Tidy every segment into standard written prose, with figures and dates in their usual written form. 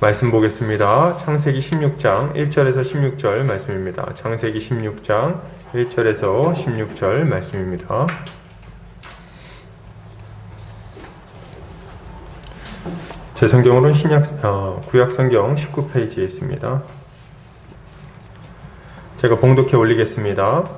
말씀 보겠습니다. 창세기 16장 1절에서 16절 말씀입니다. 창세기 16장 1절에서 16절 말씀입니다. 제 성경으로는 구약성경 19페이지에 있습니다. 제가 봉독해 올리겠습니다.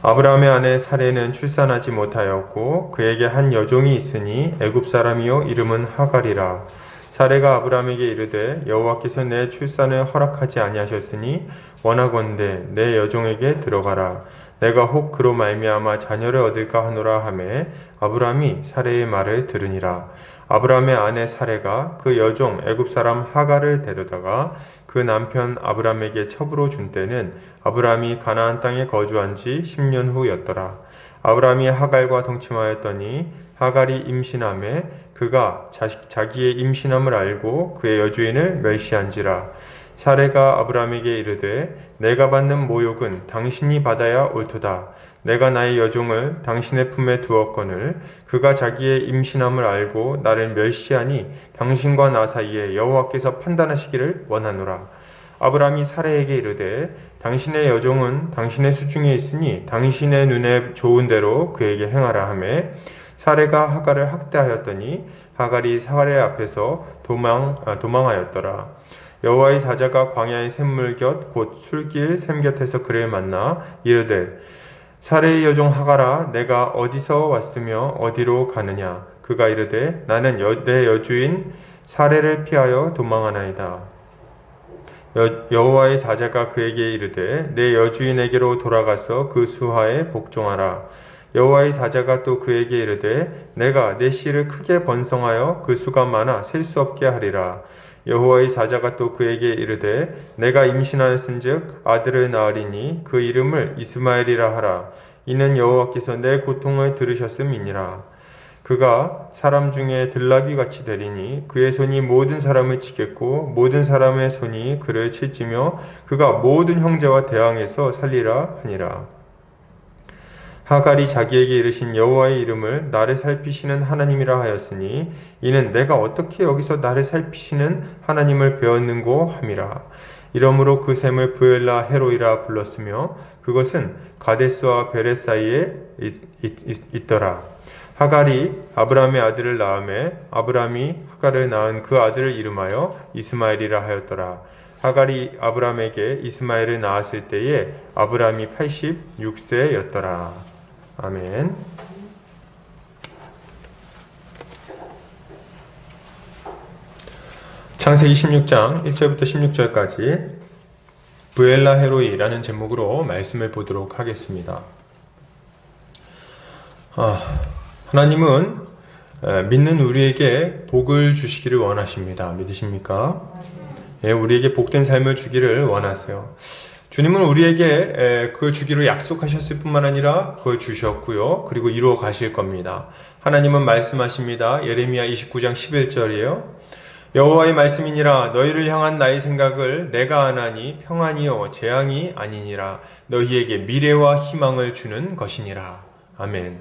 아브라함의 아내 사레는 출산하지 못하였고 그에게 한 여종이 있으니 애굽 사람이요 이름은 하갈이라. 사레가 아브라함에게 이르되 여호와께서 내 출산을 허락하지 아니하셨으니 원하건대 내 여종에게 들어가라. 내가 혹 그로 말미암아 자녀를 얻을까 하노라 하매 아브라함이 사레의 말을 들으니라. 아브라함의 아내 사레가 그 여종 애굽 사람 하갈을 데려다가 그 남편 아브라함에게 첩으로 준 때는 아브라함이 가나안 땅에 거주한 지 10년 후였더라. 아브라함이 하갈과 동침하였더니 하갈이 임신하매 그가 자기의 임신함을 알고 그의 여주인을 멸시한지라. 사레가 아브라함에게 이르되 내가 받는 모욕은 당신이 받아야 옳도다. 내가 나의 여종을 당신의 품에 두었거늘 그가 자기의 임신함을 알고 나를 멸시하니 당신과 나 사이에 여호와께서 판단하시기를 원하노라. 아브라함이 사레에게 이르되 당신의 여종은 당신의 수중에 있으니 당신의 눈에 좋은 대로 그에게 행하라 하매 사레가 하갈을 학대하였더니 하갈이 사레 앞에서 도망하였더라. 여호와의 사자가 광야의 샘물 곁 곧 술길 샘 곁에서 그를 만나 이르되 사레의 여종 하갈아 내가 어디서 왔으며 어디로 가느냐. 그가 이르되 나는 내 여주인 사레를 피하여 도망하나이다. 여호와의 사자가 그에게 이르되 내 여주인에게로 돌아가서 그 수하에 복종하라. 여호와의 사자가 또 그에게 이르되 내가 내 씨를 크게 번성하여 그 수가 많아 셀 수 없게 하리라. 여호와의 사자가 또 그에게 이르되 내가 임신하였은즉 아들을 낳으리니 그 이름을 이스마엘이라 하라. 이는 여호와께서 내 고통을 들으셨음이니라. 그가 사람 중에 들나귀같이 되리니 그의 손이 모든 사람을 치겠고 모든 사람의 손이 그를 칠지며 그가 모든 형제와 대항해서 살리라 하니라. 하갈이 자기에게 이르신 여호와의 이름을 나를 살피시는 하나님이라 하였으니 이는 내가 어떻게 여기서 나를 살피시는 하나님을 배웠는고 함이라. 이러므로 그 샘을 부엘라 헤로이라 불렀으며 그것은 가데스와 베레 사이에 있더라. 하갈이 아브라함의 아들을 낳음에 아브라함이 하갈을 낳은 그 아들을 이름하여 이스마엘이라 하였더라. 하갈이 아브라함에게 이스마엘을 낳았을 때에 아브라함이 86세였더라. 아멘. 창세기 16장 1절부터 16절까지 부엘라 헤로이라는 제목으로 말씀을 보도록 하겠습니다. 하나님은 믿는 우리에게 복을 주시기를 원하십니다. 믿으십니까? 우리에게 복된 삶을 주기를 원하세요. 주님은 우리에게 그 주기로 약속하셨을 뿐만 아니라 그걸 주셨고요. 그리고 이루어 가실 겁니다. 하나님은 말씀하십니다. 예레미야 29장 11절이에요. 여호와의 말씀이니라 너희를 향한 나의 생각을 내가 아나니 평안이요 재앙이 아니니라. 너희에게 미래와 희망을 주는 것이니라. 아멘.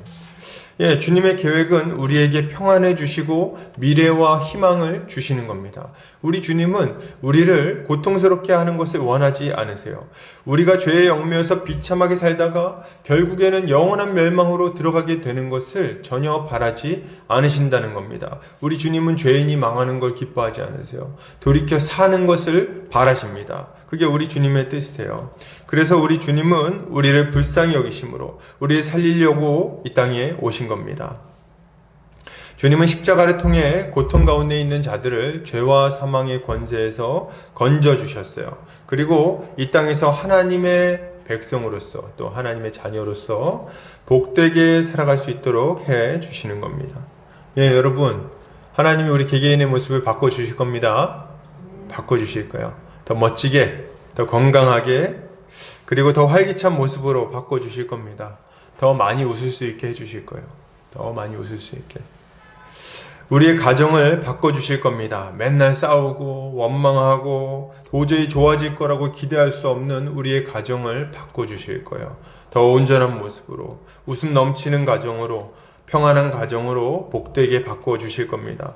주님의 계획은 우리에게 평안을 주시고 미래와 희망을 주시는 겁니다. 우리 주님은 우리를 고통스럽게 하는 것을 원하지 않으세요. 우리가 죄의 얽매여서 비참하게 살다가 결국에는 영원한 멸망으로 들어가게 되는 것을 전혀 바라지 않으신다는 겁니다. 우리 주님은 죄인이 망하는 걸 기뻐하지 않으세요. 돌이켜 사는 것을 바라십니다. 그게 우리 주님의 뜻이세요. 그래서 우리 주님은 우리를 불쌍히 여기심으로 우리를 살리려고 이 땅에 오신 겁니다. 주님은 십자가를 통해 고통 가운데 있는 자들을 죄와 사망의 권세에서 건져주셨어요. 그리고 이 땅에서 하나님의 백성으로서 또 하나님의 자녀로서 복되게 살아갈 수 있도록 해주시는 겁니다. 여러분, 하나님이 우리 개개인의 모습을 바꿔주실 겁니다. 바꿔주실 거예요. 더 멋지게, 더 건강하게, 그리고 더 활기찬 모습으로 바꿔주실 겁니다. 더 많이 웃을 수 있게 해주실 거예요. 더 많이 웃을 수 있게. 우리의 가정을 바꿔주실 겁니다. 맨날 싸우고 원망하고 도저히 좋아질 거라고 기대할 수 없는 우리의 가정을 바꿔주실 거예요. 더 온전한 모습으로, 웃음 넘치는 가정으로, 평안한 가정으로 복되게 바꿔주실 겁니다.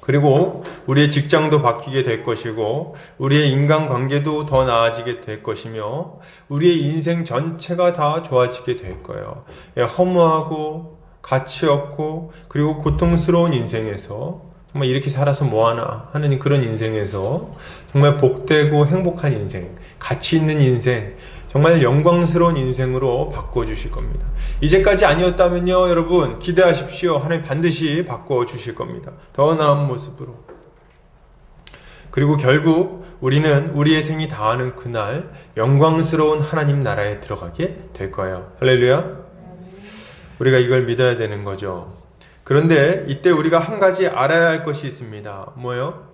그리고 우리의 직장도 바뀌게 될 것이고 우리의 인간관계도 더 나아지게 될 것이며 우리의 인생 전체가 다 좋아지게 될 거예요. 허무하고 가치 없고 그리고 고통스러운 인생에서 정말 이렇게 살아서 뭐하나 하는 그런 인생에서 정말 복되고 행복한 인생, 가치 있는 인생, 정말 영광스러운 인생으로 바꿔주실 겁니다. 이제까지 아니었다면요, 여러분 기대하십시오. 하나님 반드시 바꿔주실 겁니다. 더 나은 모습으로. 그리고 결국 우리는 우리의 생이 다하는 그날 영광스러운 하나님 나라에 들어가게 될 거예요. 할렐루야. 우리가 이걸 믿어야 되는 거죠. 그런데 이때 우리가 한 가지 알아야 할 것이 있습니다. 뭐요?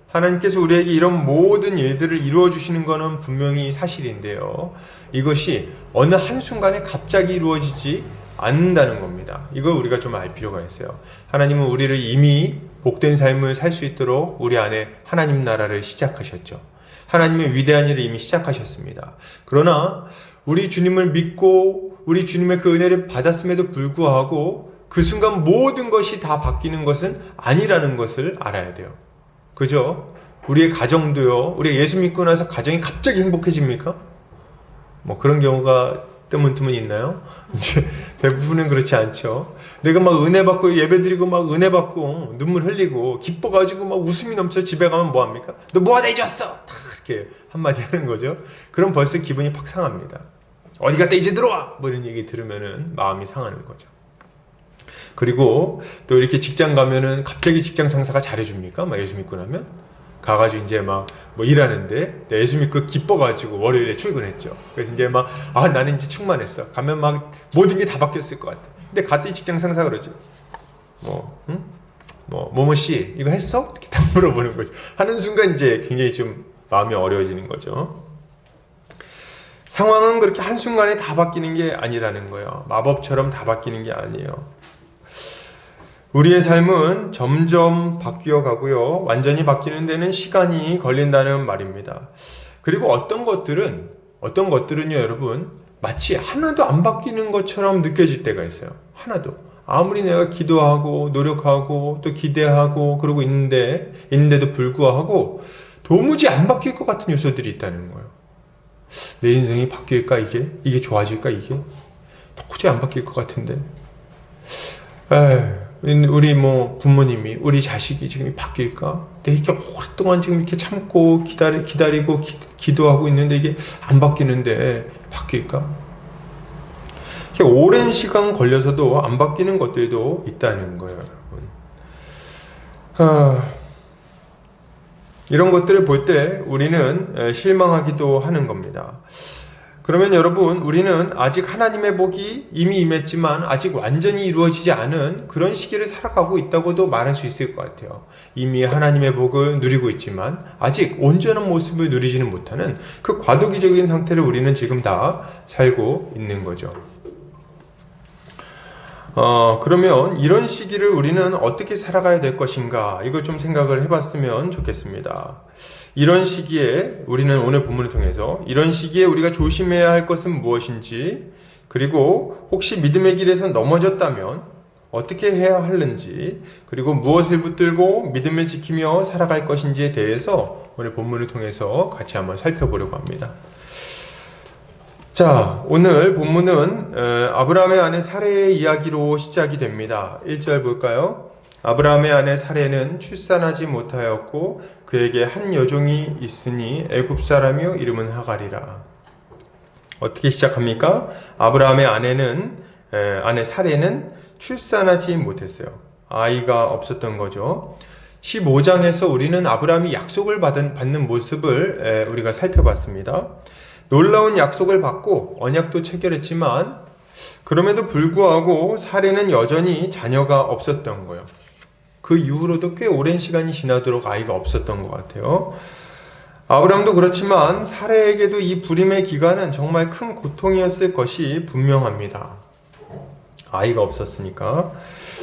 하나님께서 우리에게 이런 모든 일들을 이루어 주시는 것은 분명히 사실인데요. 이것이 어느 한순간에 갑자기 이루어지지 않는다는 겁니다. 이걸 우리가 좀 알 필요가 있어요. 하나님은 우리를 이미 복된 삶을 살 수 있도록 우리 안에 하나님 나라를 시작하셨죠. 하나님의 위대한 일을 이미 시작하셨습니다. 그러나 우리 주님을 믿고 우리 주님의 그 은혜를 받았음에도 불구하고 그 순간 모든 것이 다 바뀌는 것은 아니라는 것을 알아야 돼요. 그죠? 우리의 가정도요. 우리가 예수 믿고 나서 가정이 갑자기 행복해집니까? 뭐 그런 경우가 뜨문뜨문 있나요? 이제 대부분은 그렇지 않죠. 내가 막 은혜 받고 예배드리고 막 은혜 받고 눈물 흘리고 기뻐가지고 막 웃음이 넘쳐 집에 가면 뭐합니까? 너 뭐하다 이제 왔어! 다 이렇게 한마디 하는 거죠. 그럼 벌써 기분이 팍 상합니다. 어디 갔다 이제 들어와! 뭐 이런 얘기 들으면은 마음이 상하는 거죠. 그리고 또 이렇게 직장 가면은 갑자기 직장 상사가 잘해줍니까? 막 예수 믿고 나면? 가가지고 이제 막 뭐 일하는데 예수 믿고 기뻐가지고 월요일에 출근했죠. 그래서 이제 막 나는 이제 충만했어. 가면 막 모든 게 다 바뀌었을 것 같아. 근데 갔더니 직장 상사가 그러지. 뭐씨 이거 했어? 이렇게 딱 물어보는 거죠. 하는 순간 이제 굉장히 좀 마음이 어려워지는 거죠. 상황은 그렇게 한순간에 다 바뀌는 게 아니라는 거예요. 마법처럼 다 바뀌는 게 아니에요. 우리의 삶은 점점 바뀌어 가고요. 완전히 바뀌는 데는 시간이 걸린다는 말입니다. 그리고 어떤 것들은요, 여러분, 마치 하나도 안 바뀌는 것처럼 느껴질 때가 있어요. 하나도. 아무리 내가 기도하고, 노력하고, 또 기대하고, 그러고 있는데도 불구하고, 도무지 안 바뀔 것 같은 요소들이 있다는 거예요. 내 인생이 바뀔까, 이게? 이게 좋아질까, 이게? 도무지 안 바뀔 것 같은데. 우리 부모님이 우리 자식이 지금 바뀔까? 내가 이렇게 오랫동안 지금 이렇게 참고 기다리고 기도하고 있는데 이게 안 바뀌는데 바뀔까? 이렇게 오랜 시간 걸려서도 안 바뀌는 것들도 있다는 거예요, 여러분. 이런 것들을 볼 때 우리는 실망하기도 하는 겁니다. 그러면 여러분, 우리는 아직 하나님의 복이 이미 임했지만 아직 완전히 이루어지지 않은 그런 시기를 살아가고 있다고도 말할 수 있을 것 같아요. 이미 하나님의 복을 누리고 있지만 아직 온전한 모습을 누리지는 못하는 그 과도기적인 상태를 우리는 지금 다 살고 있는 거죠. 그러면 이런 시기를 우리는 어떻게 살아가야 될 것인가, 이걸 좀 생각을 해봤으면 좋겠습니다. 이런 시기에 우리는 오늘 본문을 통해서 이런 시기에 우리가 조심해야 할 것은 무엇인지, 그리고 혹시 믿음의 길에서 넘어졌다면 어떻게 해야 하는지, 그리고 무엇을 붙들고 믿음을 지키며 살아갈 것인지에 대해서 오늘 본문을 통해서 같이 한번 살펴보려고 합니다. 자, 오늘 본문은 아브라함의 아내 사레의 이야기로 시작이 됩니다. 1절 볼까요? 아브라함의 아내 사레는 출산하지 못하였고 그에게 한 여종이 있으니 애굽 사람이요 이름은 하갈이라. 어떻게 시작합니까? 아브라함의 아내 사레는 출산하지 못했어요. 아이가 없었던 거죠. 15장에서 우리는 아브라함이 약속을 받는 모습을 우리가 살펴봤습니다. 놀라운 약속을 받고 언약도 체결했지만 그럼에도 불구하고 사레는 여전히 자녀가 없었던 거예요. 그 이후로도 꽤 오랜 시간이 지나도록 아이가 없었던 것 같아요. 아브라함도 그렇지만 사레에게도 이 불임의 기간은 정말 큰 고통이었을 것이 분명합니다. 아이가 없었으니까.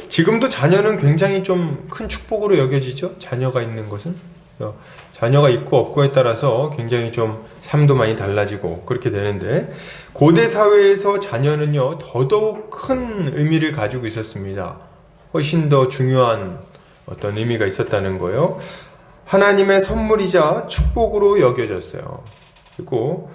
지금도 자녀는 굉장히 좀 큰 축복으로 여겨지죠. 자녀가 있는 것은. 자녀가 있고 없고에 따라서 굉장히 좀 삶도 많이 달라지고 그렇게 되는데, 고대 사회에서 자녀는요 더더욱 큰 의미를 가지고 있었습니다. 훨씬 더 중요한 어떤 의미가 있었다는 거예요. 하나님의 선물이자 축복으로 여겨졌어요. 그리고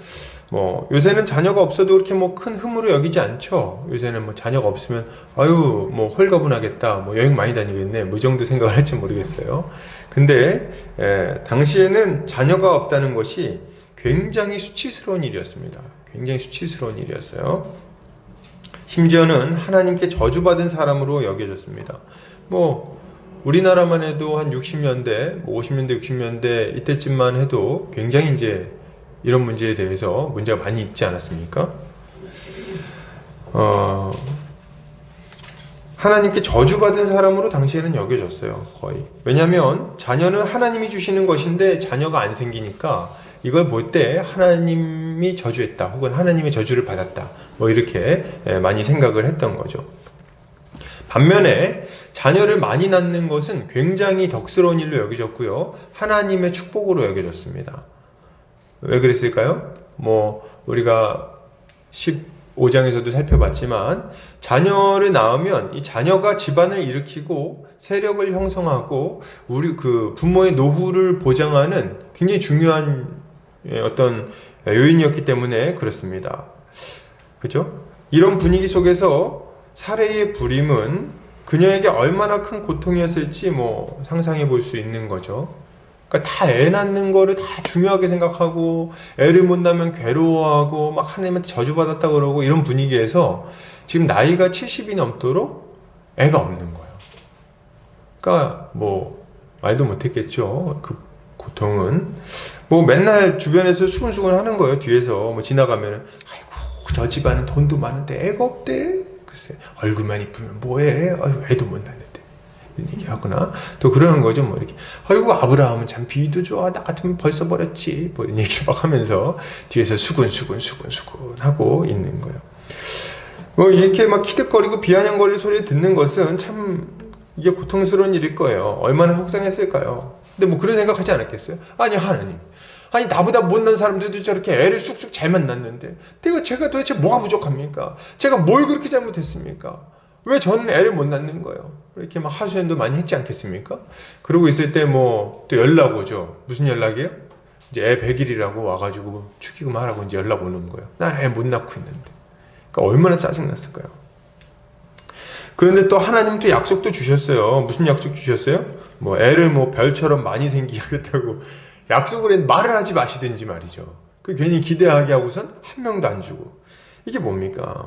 요새는 자녀가 없어도 그렇게 큰 흠으로 여기지 않죠. 요새는 자녀가 없으면 아유 홀가분하겠다, 여행 많이 다니겠네, 이 정도 생각을 할지 모르겠어요. 근데 당시에는 자녀가 없다는 것이 굉장히 수치스러운 일이었습니다. 굉장히 수치스러운 일이었어요. 심지어는 하나님께 저주받은 사람으로 여겨졌습니다. 우리나라만 해도 한 60년대, 50년대, 60년대 이때쯤만 해도 굉장히 이제 이런 문제에 대해서 문제가 많이 있지 않았습니까? 하나님께 저주받은 사람으로 당시에는 여겨졌어요. 거의. 왜냐하면 자녀는 하나님이 주시는 것인데 자녀가 안 생기니까 이걸 볼 때 하나님이 저주했다, 혹은 하나님의 저주를 받았다, 이렇게 많이 생각을 했던 거죠. 반면에 자녀를 많이 낳는 것은 굉장히 덕스러운 일로 여겨졌고요, 하나님의 축복으로 여겨졌습니다. 왜 그랬을까요? 우리가 15장에서도 살펴봤지만 자녀를 낳으면 이 자녀가 집안을 일으키고 세력을 형성하고 우리 부모의 노후를 보장하는 굉장히 중요한 어떤 요인이었기 때문에 그렇습니다. 그죠? 이런 분위기 속에서 사레의 불임은 그녀에게 얼마나 큰 고통이었을지 상상해 볼 수 있는 거죠. 그러니까 다 애 낳는 거를 다 중요하게 생각하고 애를 못 낳으면 괴로워하고 막 하나님한테 저주받았다 그러고 이런 분위기에서 지금 나이가 70이 넘도록 애가 없는 거예요. 그러니까 말도 못했겠죠. 그 고통은 맨날 주변에서 수근수근 하는 거예요. 뒤에서 지나가면 아이고 저 집안은 돈도 많은데 애가 없대. 글쎄 얼굴만 이쁘면 뭐해? 아이고 애도 못 낳는데. 이런 얘기하거나 또 그러는 거죠. 이렇게 아이고 아브라함은 참 비위도 좋아, 나 같으면 벌써 버렸지, 이런 얘기 막 하면서 뒤에서 수근수근 하고 있는 거예요. 이렇게 막 키득거리고 비아냥거릴 소리 듣는 것은 참 이게 고통스러운 일일 거예요. 얼마나 속상했을까요? 근데 그런 생각하지 않았겠어요? 아니 하나님, 나보다 못난 사람들도 저렇게 애를 쑥쑥 잘 만났는데 제가 도대체 뭐가 부족합니까? 제가 뭘 그렇게 잘못했습니까? 왜 저는 애를 못 낳는 거예요? 이렇게 막 하소연도 많이 했지 않겠습니까? 그러고 있을 때 또 연락 오죠. 무슨 연락이에요? 이제 애 100일이라고 와가지고 축의금 하라고 이제 연락 오는 거예요. 나 애 못 낳고 있는데. 그러니까 얼마나 짜증났을까요? 그런데 또 하나님 또 약속도 주셨어요. 무슨 약속 주셨어요? 애를 별처럼 많이 생기겠다고 약속을 했는데 말을 하지 마시든지 말이죠. 그 괜히 기대하게 하고선 한 명도 안 주고. 이게 뭡니까?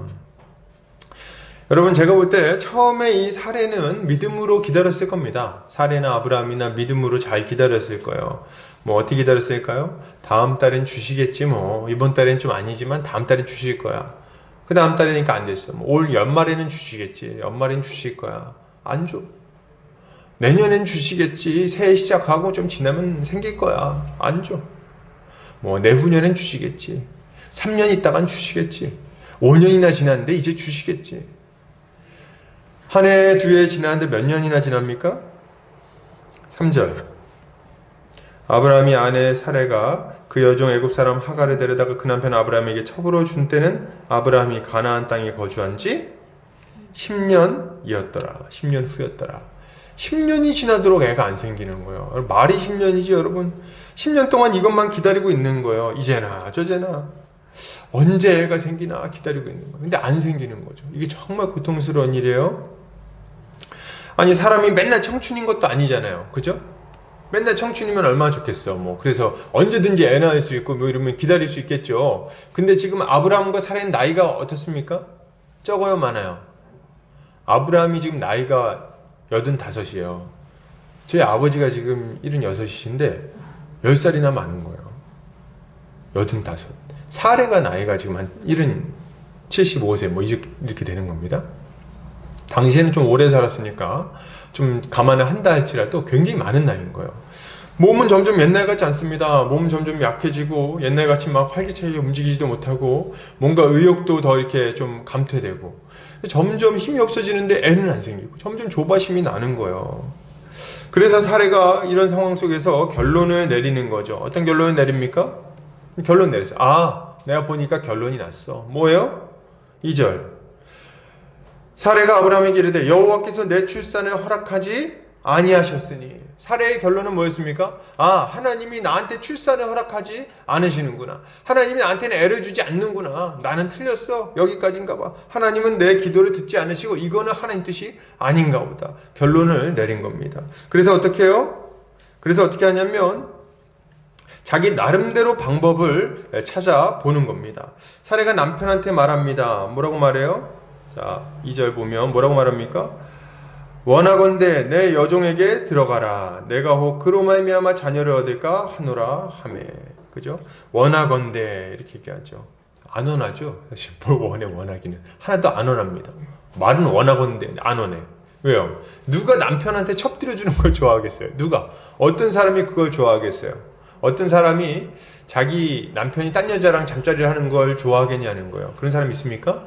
여러분, 제가 볼 때 처음에 이 사례는 믿음으로 기다렸을 겁니다. 사례나 아브라함이나 믿음으로 잘 기다렸을 거예요. 어떻게 기다렸을까요? 다음 달엔 주시겠지 이번 달엔 좀 아니지만 다음 달엔 주실 거야. 그 다음 달이니까 안 됐어. 올 연말에는 주시겠지. 연말엔 주실 거야. 안 줘. 내년엔 주시겠지. 새해 시작하고 좀 지나면 생길 거야. 안 줘. 내후년엔 주시겠지. 3년 있다간 주시겠지. 5년이나 지났는데 이제 주시겠지. 한 해, 두 해 지났는데 몇 년이나 지납니까? 3절. 아브라함이 아내 사레가 그 여종 애굽 사람 하갈을 데려다가 그 남편 아브라함에게 첩으로 준 때는 아브라함이 가나안 땅에 거주한 지 10년이었더라. 10년 후였더라. 10년이 지나도록 애가 안 생기는 거예요. 말이 10년이지 여러분. 10년 동안 이것만 기다리고 있는 거예요. 이제나 저제나. 언제 애가 생기나 기다리고 있는 거예요. 근데 안 생기는 거죠. 이게 정말 고통스러운 일이에요. 아니 사람이 맨날 청춘인 것도 아니잖아요. 그죠? 맨날 청춘이면 얼마나 좋겠어. 그래서 언제든지 애 낳을 수 있고 이러면 기다릴 수 있겠죠. 근데 지금 아브라함과 사레는 나이가 어떻습니까? 적어요, 많아요? 아브라함이 지금 나이가 85이에요. 저희 아버지가 지금 76이신데 10살이나 많은 거예요. 85. 사레가 나이가 지금 한 75세 이렇게 되는 겁니다. 당시에는 좀 오래 살았으니까 좀 감안을 한다 할지라도 굉장히 많은 나이인 거예요. 몸은 점점 옛날 같지 않습니다. 몸은 점점 약해지고 옛날같이 막 활기차게 움직이지도 못하고 뭔가 의욕도 더 이렇게 좀 감퇴되고 점점 힘이 없어지는데 애는 안 생기고 점점 조바심이 나는 거예요. 그래서 사례가 이런 상황 속에서 결론을 내리는 거죠. 어떤 결론을 내립니까? 결론 내렸어요. 내가 보니까 결론이 났어. 뭐예요? 2절. 사례가 아브라함에게 이르되 여호와께서 내 출산을 허락하지 아니하셨으니. 살해의 결론은 뭐였습니까? 하나님이 나한테 출산을 허락하지 않으시는구나. 하나님이 나한테는 애를 주지 않는구나. 나는 틀렸어. 여기까지인가 봐. 하나님은 내 기도를 듣지 않으시고 이거는 하나님 뜻이 아닌가 보다. 결론을 내린 겁니다. 그래서 어떻게 해요? 그래서 어떻게 하냐면 자기 나름대로 방법을 찾아보는 겁니다. 사례가 남편한테 말합니다. 뭐라고 말해요? 자, 2절 보면 뭐라고 말합니까? 원하건대 내 여종에게 들어가라. 내가 혹 그로 말미암아 자녀를 얻을까 하노라 하매. 그죠? 원하건대 이렇게 얘기하죠. 안 원하죠. 사실 뭘 원해 원하기는. 하나도 안 원합니다. 말은 원하건대 안 원해. 왜요? 누가 남편한테 첩들여 주는 걸 좋아하겠어요? 누가? 어떤 사람이 그걸 좋아하겠어요? 어떤 사람이 자기 남편이 딴 여자랑 잠자리를 하는 걸 좋아하겠냐는 거예요. 그런 사람 있습니까?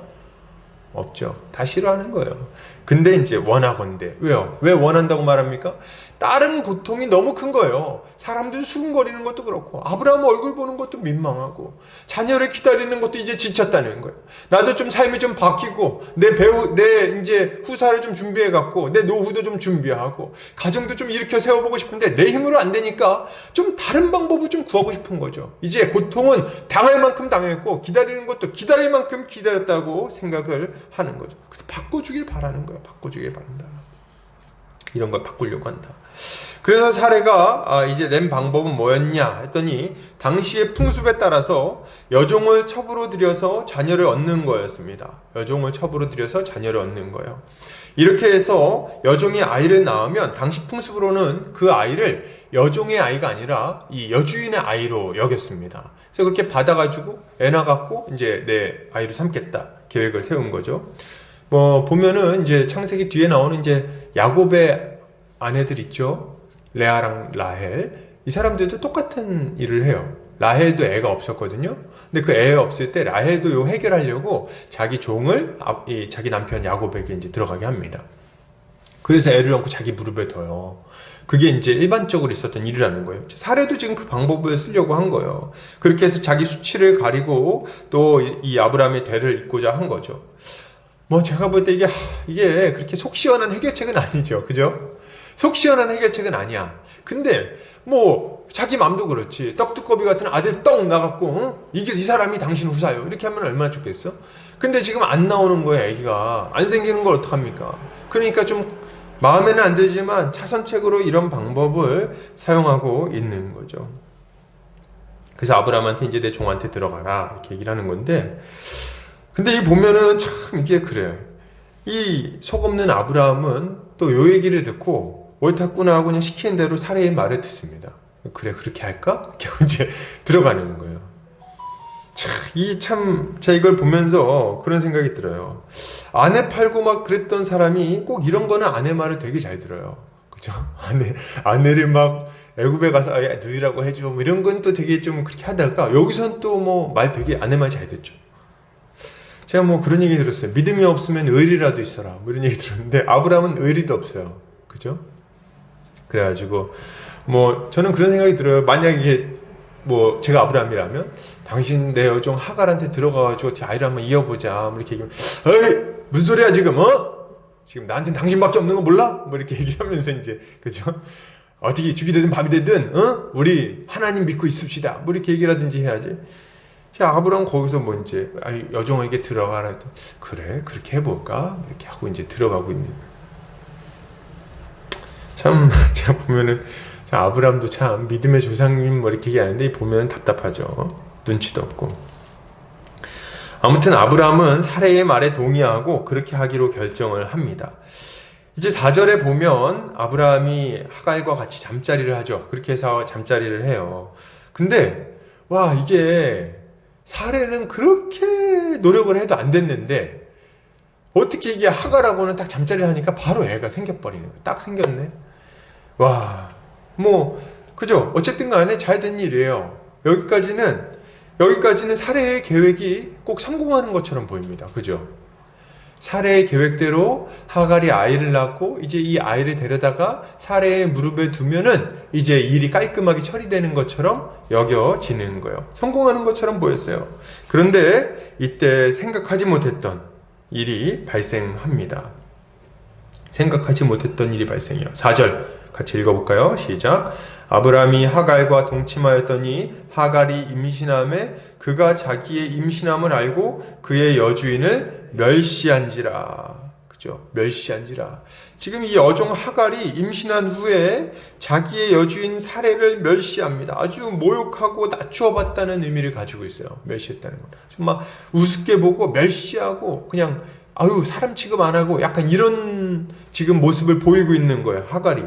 없죠. 다 싫어하는 거예요. 근데 이제 원하건대. 왜요? 왜 원한다고 말합니까? 다른 고통이 너무 큰 거예요. 사람들 수군거리는 것도 그렇고, 아브라함 얼굴 보는 것도 민망하고, 자녀를 기다리는 것도 이제 지쳤다는 거예요. 나도 좀 삶이 좀 바뀌고, 내 이제 후사를 좀 준비해갖고, 내 노후도 좀 준비하고, 가정도 좀 일으켜 세워보고 싶은데, 내 힘으로 안 되니까, 좀 다른 방법을 좀 구하고 싶은 거죠. 이제 고통은 당할 만큼 당했고, 기다리는 것도 기다릴 만큼 기다렸다고 생각을 하는 거죠. 그래서 바꿔주길 바라는 거예요. 바꿔주길 바란다. 이런 걸 바꾸려고 한다. 그래서 사례가 이제 낸 방법은 뭐였냐 했더니 당시의 풍습에 따라서 여종을 첩으로 들여서 자녀를 얻는 거였습니다. 여종을 첩으로 들여서 자녀를 얻는 거예요. 이렇게 해서 여종이 아이를 낳으면 당시 풍습으로는 그 아이를 여종의 아이가 아니라 이 여주인의 아이로 여겼습니다. 그래서 그렇게 받아가지고 애 낳았고 이제 내 아이로 삼겠다 계획을 세운 거죠. 뭐 보면은 이제 창세기 뒤에 나오는 이제 야곱의 아내들 있죠. 레아랑 라헬. 이 사람들도 똑같은 일을 해요. 라헬도 애가 없었거든요. 근데 그 애 없을 때 라헬도 요 해결하려고 자기 종을 자기 남편 야곱에게 이제 들어가게 합니다. 그래서 애를 안고 자기 무릎에 둬요. 그게 이제 일반적으로 있었던 일이라는 거예요. 사례도 지금 그 방법을 쓰려고 한 거예요. 그렇게 해서 자기 수치를 가리고 또 이 아브라함의 대를 잇고자 한 거죠. 뭐 제가 볼 때 이게 그렇게 속 시원한 해결책은 아니죠. 그죠? 속 시원한 해결책은 아니야. 근데 뭐 자기 맘도 그렇지. 떡두꺼비 같은 아들 떡 나갖고 이 사람이 당신 후사요. 이렇게 하면 얼마나 좋겠어? 근데 지금 안 나오는 거예요. 애기가. 안 생기는 걸 어떡합니까? 그러니까 좀 마음에는 안 들지만 차선책으로 이런 방법을 사용하고 있는 거죠. 그래서 아브라함한테 이제 내 종한테 들어가라 이렇게 얘기를 하는 건데, 근데 이 보면은 참 이게 그래요. 이 속 없는 아브라함은 또 요 얘기를 듣고 옳다구나 하고 그냥 시키는 대로 사례의 말을 듣습니다. 그래 그렇게 할까? 이렇게 이제 들어가는 거예요. 제가 이걸 보면서 그런 생각이 들어요. 아내 팔고 막 그랬던 사람이 꼭 이런 거는 아내 말을 되게 잘 들어요. 그죠? 아내를 막 애굽에 가서 누이라고 해줘 뭐 이런 건 또 되게 좀 그렇게 하다가 여기선 또 뭐 말 되게 아내 말 잘 듣죠. 제가 뭐 그런 얘기 들었어요. 믿음이 없으면 의리라도 있어라 뭐 이런 얘기 들었는데 아브라함은 의리도 없어요. 그죠? 그래가지고 뭐 저는 그런 생각이 들어요. 만약에 뭐 제가 아브라함이라면 당신 내 여종 하갈한테 들어가가지고 어떻게 아이를 한번 이어보자 뭐 이렇게 얘기하면 에이 무슨 소리야 지금 지금 나한테는 당신밖에 없는 거 몰라? 뭐 이렇게 얘기하면서 이제 그죠? 어떻게 죽이 되든 밥이 되든 우리 하나님 믿고 있읍시다 뭐 이렇게 얘기를 하든지 해야지. 아브라함 거기서 뭐 이제 여종에게 들어가라 했더니 그래 그렇게 해볼까 이렇게 하고 이제 들어가고 있는 거예요. 참 제가 보면은 아브라함도 참 믿음의 조상님 뭐 이렇게 얘기하는데 보면 답답하죠. 눈치도 없고. 아무튼 아브라함은 사례의 말에 동의하고 그렇게 하기로 결정을 합니다. 이제 4절에 보면 아브라함이 하갈과 같이 잠자리를 하죠. 그렇게 해서 잠자리를 해요. 근데 와 이게 사례는 그렇게 노력을 해도 안 됐는데 어떻게 이게 하갈하고는 딱 잠자리를 하니까 바로 애가 생겨버리는 거예요. 딱 생겼네. 와 뭐 그죠? 어쨌든 간에 잘 된 일이에요. 여기까지는 사례의 계획이 꼭 성공하는 것처럼 보입니다. 그죠? 사례의 계획대로 하갈이 아이를 낳고 이제 이 아이를 데려다가 사례의 무릎에 두면은 이제 일이 깔끔하게 처리되는 것처럼 여겨지는 거예요. 성공하는 것처럼 보였어요. 그런데 이때 생각하지 못했던 일이 발생합니다. 생각하지 못했던 일이 발생해요. 4절 같이 읽어볼까요? 시작. 아브라함이 하갈과 동침하였더니 하갈이 임신함에 그가 자기의 임신함을 알고 그의 여주인을 멸시한지라. 그죠? 멸시한지라. 지금 이 여종 하갈이 임신한 후에 자기의 여주인 사레를 멸시합니다. 아주 모욕하고 낮추어 봤다는 의미를 가지고 있어요. 멸시했다는 거. 정말 우습게 보고 멸시하고 그냥 아유 사람 취급 안 하고 약간 이런 지금 모습을 보이고 있는 거예요. 하갈이.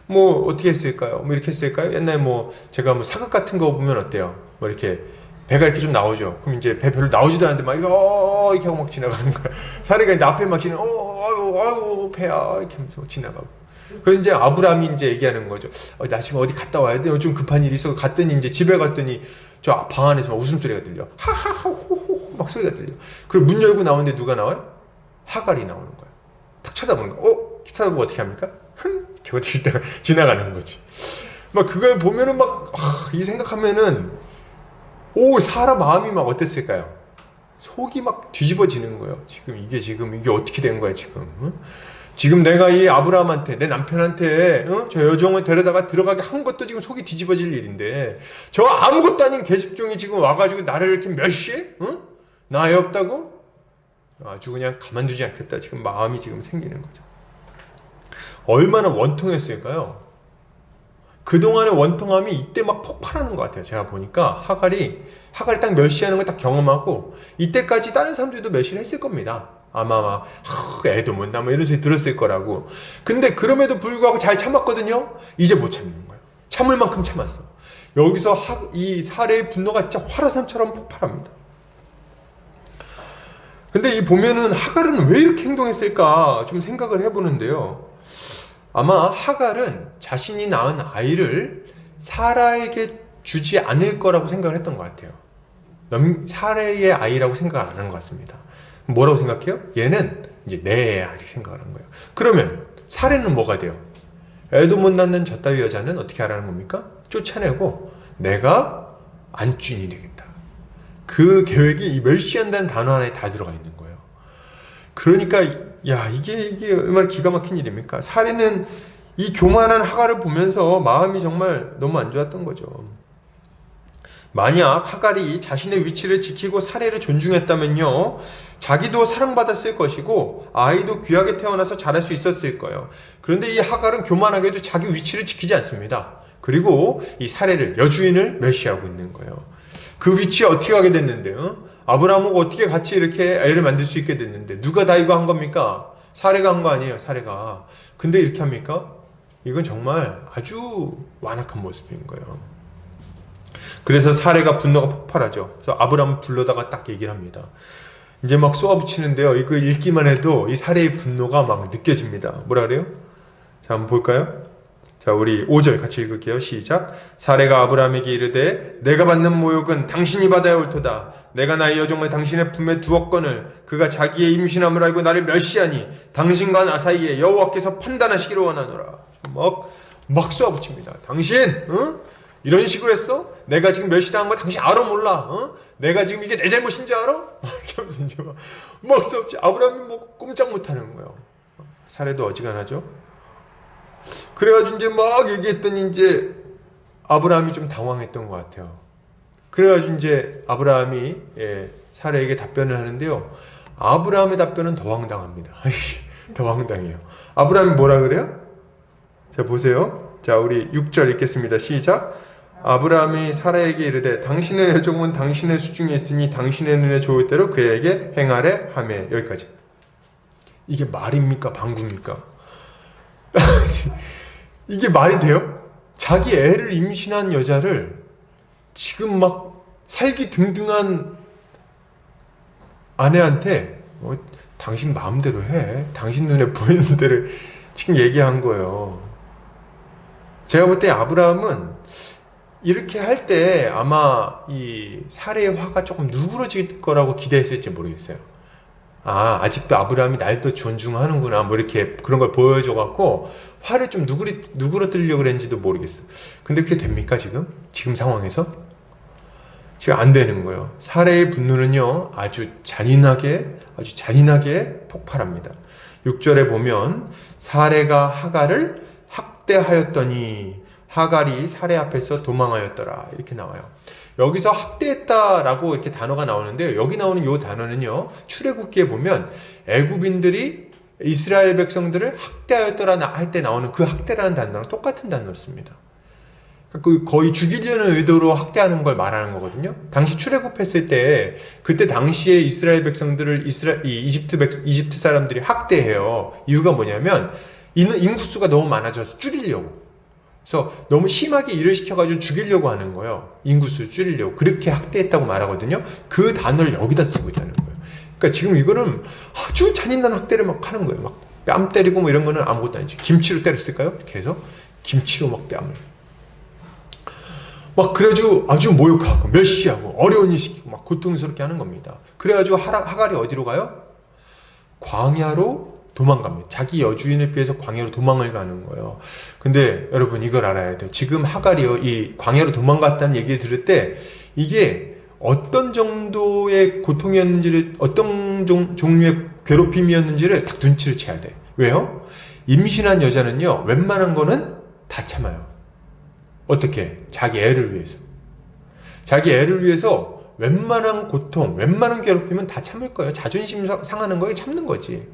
뭐 어떻게 했을까요? 뭐 이렇게 했을까요? 옛날에 뭐 제가 뭐 사극 같은 거 보면 어때요? 뭐 이렇게 배가 이렇게 좀 나오죠. 그럼 이제 배 별로 나오지도 않는데 막 이렇게 하고 막 지나가는 거야. 사례가 이제 앞에 막 지나가 아유 배야 이렇게 하면서 지나가고. 그래서 이제 아브라함이 이제 얘기하는 거죠. 나 지금 어디 갔다 와야 돼. 좀 급한 일이 있어. 갔더니 이제 집에 갔더니 저 방 안에서 막 웃음소리가 들려. 하하하 호호호 막 소리가 들려. 그리고 문 열고 나오는데 누가 나와요? 하갈이 나오는 거야. 탁 쳐다보는 거야. 쳐다보고 어떻게 합니까? 이렇게 지나가는 거지. 막 그걸 보면은 막 이 생각하면은 사람 마음이 막 어땠을까요? 속이 막 뒤집어지는 거예요. 지금 이게 어떻게 된 거야 지금? 응? 지금 내가 이 아브라함한테 내 남편한테 저 여종을 데려다가 들어가게 한 것도 지금 속이 뒤집어질 일인데 저 아무것도 아닌 계집종이 지금 와가지고 나를 이렇게 멸시해? 응? 나 애 없다고? 아주 그냥 가만두지 않겠다. 지금 마음이 지금 생기는 거죠. 얼마나 원통했을까요? 그동안의 원통함이 이때 막 폭발하는 것 같아요. 제가 보니까 하갈이 딱 멸시하는 걸 딱 경험하고 이때까지 다른 사람들도 멸시를 했을 겁니다. 아마 막 애도 못 낳아 이런 소리 들었을 거라고. 근데 그럼에도 불구하고 잘 참았거든요. 이제 못 참는 거예요. 참을 만큼 참았어. 여기서 이 사례의 분노가 진짜 화라산처럼 폭발합니다. 근데 이 보면은 하갈은 왜 이렇게 행동했을까 좀 생각을 해보는데요. 아마 하갈은 자신이 낳은 아이를 사라에게 주지 않을 거라고 생각을 했던 것 같아요. 사라의 아이라고 생각 안 한 것 같습니다. 뭐라고 생각해요? 얘는 이제 내 애야 이렇게 생각을 한 거예요. 그러면 사라는 뭐가 돼요? 애도 못 낳는 저 따위 여자는 어떻게 하라는 겁니까? 쫓아내고 내가 안주인이 되겠다. 그 계획이 이 멸시한다는 단어 하나에 다 들어가 있는 거예요. 그러니까 이게 얼마나 기가 막힌 일입니까? 사례는 이 교만한 하갈을 보면서 마음이 정말 너무 안 좋았던 거죠. 만약 하갈이 자신의 위치를 지키고 사례를 존중했다면요, 자기도 사랑받았을 것이고 아이도 귀하게 태어나서 자랄 수 있었을 거예요. 그런데 이 하갈은 교만하게도 자기 위치를 지키지 않습니다. 그리고 이 사례를, 여주인을 멸시하고 있는 거예요. 그 위치에 어떻게 가게 됐는데요? 아브라함하고 어떻게 같이 이렇게 애를 만들 수 있게 됐는데 누가 다 이거 한 겁니까? 사례가 한 거 아니에요, 사례가. 근데 이렇게 합니까? 이건 정말 아주 완악한 모습인 거예요. 그래서 사례가 분노가 폭발하죠. 그래서 아브라함을 불러다가 딱 얘기를 합니다. 이제 막 쏘아붙이는데요. 이거 읽기만 해도 이 사례의 분노가 막 느껴집니다. 뭐라 그래요? 자, 한번 볼까요? 자, 우리 5절 같이 읽을게요. 시작. 사례가 아브라함에게 이르되 내가 받는 모욕은 당신이 받아야 옳도다. 내가 나의 여종을 당신의 품에 두었거늘 그가 자기의 임신함을 알고 나를 멸시하니 당신과 나 사이에 여호와께서 판단하시기를 원하노라. 막 쏘아붙입니다. 당신 이런 식으로 했어? 내가 지금 멸시당한 거 당신 알아 몰라? 내가 지금 이게 내 잘못인 줄 알아? 이렇게 하면서 이제 막 쏘아붙지. 아브라함이 뭐 꼼짝 못하는 거예요. 사례도 어지간하죠. 그래가지고 이제 막 얘기했더니 이제 아브라함이 좀 당황했던 것 같아요. 그래가지고 이제 아브라함이 사례에게 답변을 하는데요. 아브라함의 답변은 더 황당합니다. 더 황당해요. 아브라함이 뭐라 그래요? 자, 보세요. 자, 우리 6절 읽겠습니다. 시작. 아브라함이 사라에게 이르되 당신의 여종은 당신의 수중에 있으니 당신의 눈에 좋을 대로 그에게 행하래 하매. 여기까지. 이게 말입니까? 방구입니까? 이게 말이 돼요? 자기 애를 임신한 여자를 지금 막 살기 등등한 아내한테 당신 마음대로 해. 당신 눈에 보이는 대로 지금 얘기한 거예요. 제가 볼 때 아브라함은 이렇게 할 때 아마 이 사례의 화가 조금 누그러질 거라고 기대했을지 모르겠어요. 아직도 아브라함이 날 더 존중하는구나 뭐 이렇게 그런 걸 보여줘갖고 화를 좀 누그러뜨리려고 그랬는지도 모르겠어요. 근데 그게 됩니까 지금 상황에서? 지금 안 되는 거예요. 사례의 분노는요 아주 잔인하게 폭발합니다. 6절에 보면 사레가 하갈을 학대하였더니 하갈이 사레 앞에서 도망하였더라 이렇게 나와요. 여기서 학대했다라고 이렇게 단어가 나오는데 여기 나오는 이 단어는요 출애굽기에 보면 애굽인들이 이스라엘 백성들을 학대하였더라 할 때 나오는 그 학대라는 단어랑 똑같은 단어를 씁니다. 거의 죽이려는 의도로 학대하는 걸 말하는 거거든요. 당시 출애굽했을 때 그때 당시에 이스라엘 백성들을 이집트 사람들이 학대해요. 이유가 뭐냐면 인구수가 너무 많아져서 줄이려고. 그래서 너무 심하게 일을 시켜가지고 죽이려고 하는 거예요. 인구수 줄이려고. 그렇게 학대했다고 말하거든요. 그 단어를 여기다 쓰고 있다는 거예요. 그러니까 지금 이거는 아주 잔인한 학대를 막 하는 거예요. 막 뺨 때리고 뭐 이런 거는 아무것도 아니지. 김치로 때렸을까요? 이렇게 해서 김치로 막 뺨을. 막 그래가지고 아주 모욕하고 멸시하고 어려운 일 시키고 막 고통스럽게 하는 겁니다. 그래가지고 하갈이 어디로 가요? 광야로 도망갑니다. 자기 여주인을 피해서 광야로 도망을 가는 거예요. 근데 여러분 이걸 알아야 돼요. 지금 하갈이요 이 광야로 도망갔다는 얘기를 들을 때 이게 어떤 정도의 고통이었는지를 어떤 종류의 괴롭힘이었는지를 딱 눈치를 채야 돼. 왜요? 임신한 여자는요 웬만한 거는 다 참아요. 어떻게? 자기 애를 위해서. 자기 애를 위해서 웬만한 고통, 웬만한 괴롭힘은 다 참을 거예요. 자존심 상하는 거에 참는 거지.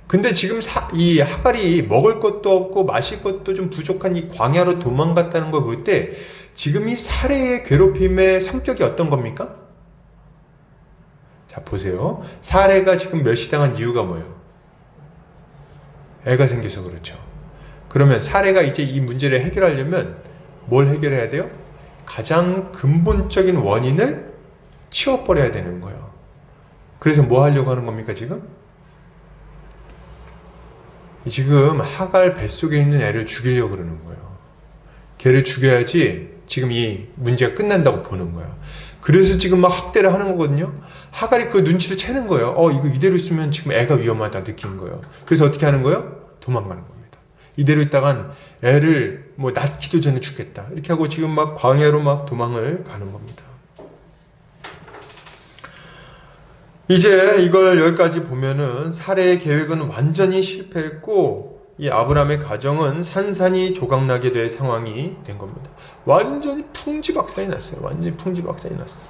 근데 지금 이 하갈이 먹을 것도 없고 마실 것도 좀 부족한 이 광야로 도망갔다는 걸 볼 때 지금 이 사레의 괴롭힘의 성격이 어떤 겁니까? 자 보세요. 사레가 지금 멸시당한 이유가 뭐예요? 애가 생겨서 그렇죠. 그러면 사레가 이제 이 문제를 해결하려면 뭘 해결해야 돼요? 가장 근본적인 원인을 치워버려야 되는 거예요. 그래서 뭐 하려고 하는 겁니까 지금? 지금 하갈 뱃속에 있는 애를 죽이려고 그러는 거예요. 걔를 죽여야지 지금 이 문제가 끝난다고 보는 거예요. 그래서 지금 막 학대를 하는 거거든요. 하갈이 그 눈치를 채는 거예요. 이거 이대로 있으면 지금 애가 위험하다 느낀 거예요. 그래서 어떻게 하는 거예요? 도망가는 겁니다. 이대로 있다간 애를 뭐 낳기도 전에 죽겠다. 이렇게 하고 지금 막 광야로 막 도망을 가는 겁니다. 이제 이걸 여기까지 보면은 사레의 계획은 완전히 실패했고 이 아브라함의 가정은 산산이 조각나게 될 상황이 된 겁니다. 완전히 풍지박산이 났어요. 완전히 풍지박산이 났어요.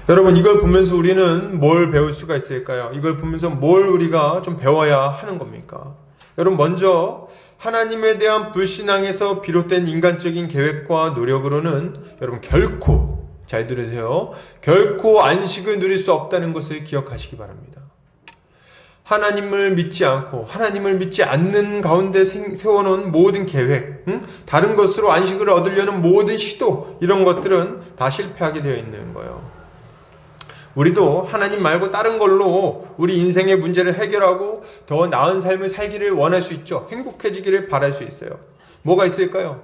여러분 이걸 보면서 우리는 뭘 배울 수가 있을까요? 이걸 보면서 뭘 우리가 좀 배워야 하는 겁니까? 여러분 먼저 하나님에 대한 불신앙에서 비롯된 인간적인 계획과 노력으로는 여러분 결코 잘 들으세요. 결코 안식을 누릴 수 없다는 것을 기억하시기 바랍니다. 하나님을 믿지 않고 하나님을 믿지 않는 가운데 세워놓은 모든 계획, 다른 것으로 안식을 얻으려는 모든 시도 이런 것들은 다 실패하게 되어 있는 거예요. 우리도 하나님 말고 다른 걸로 우리 인생의 문제를 해결하고 더 나은 삶을 살기를 원할 수 있죠. 행복해지기를 바랄 수 있어요. 뭐가 있을까요?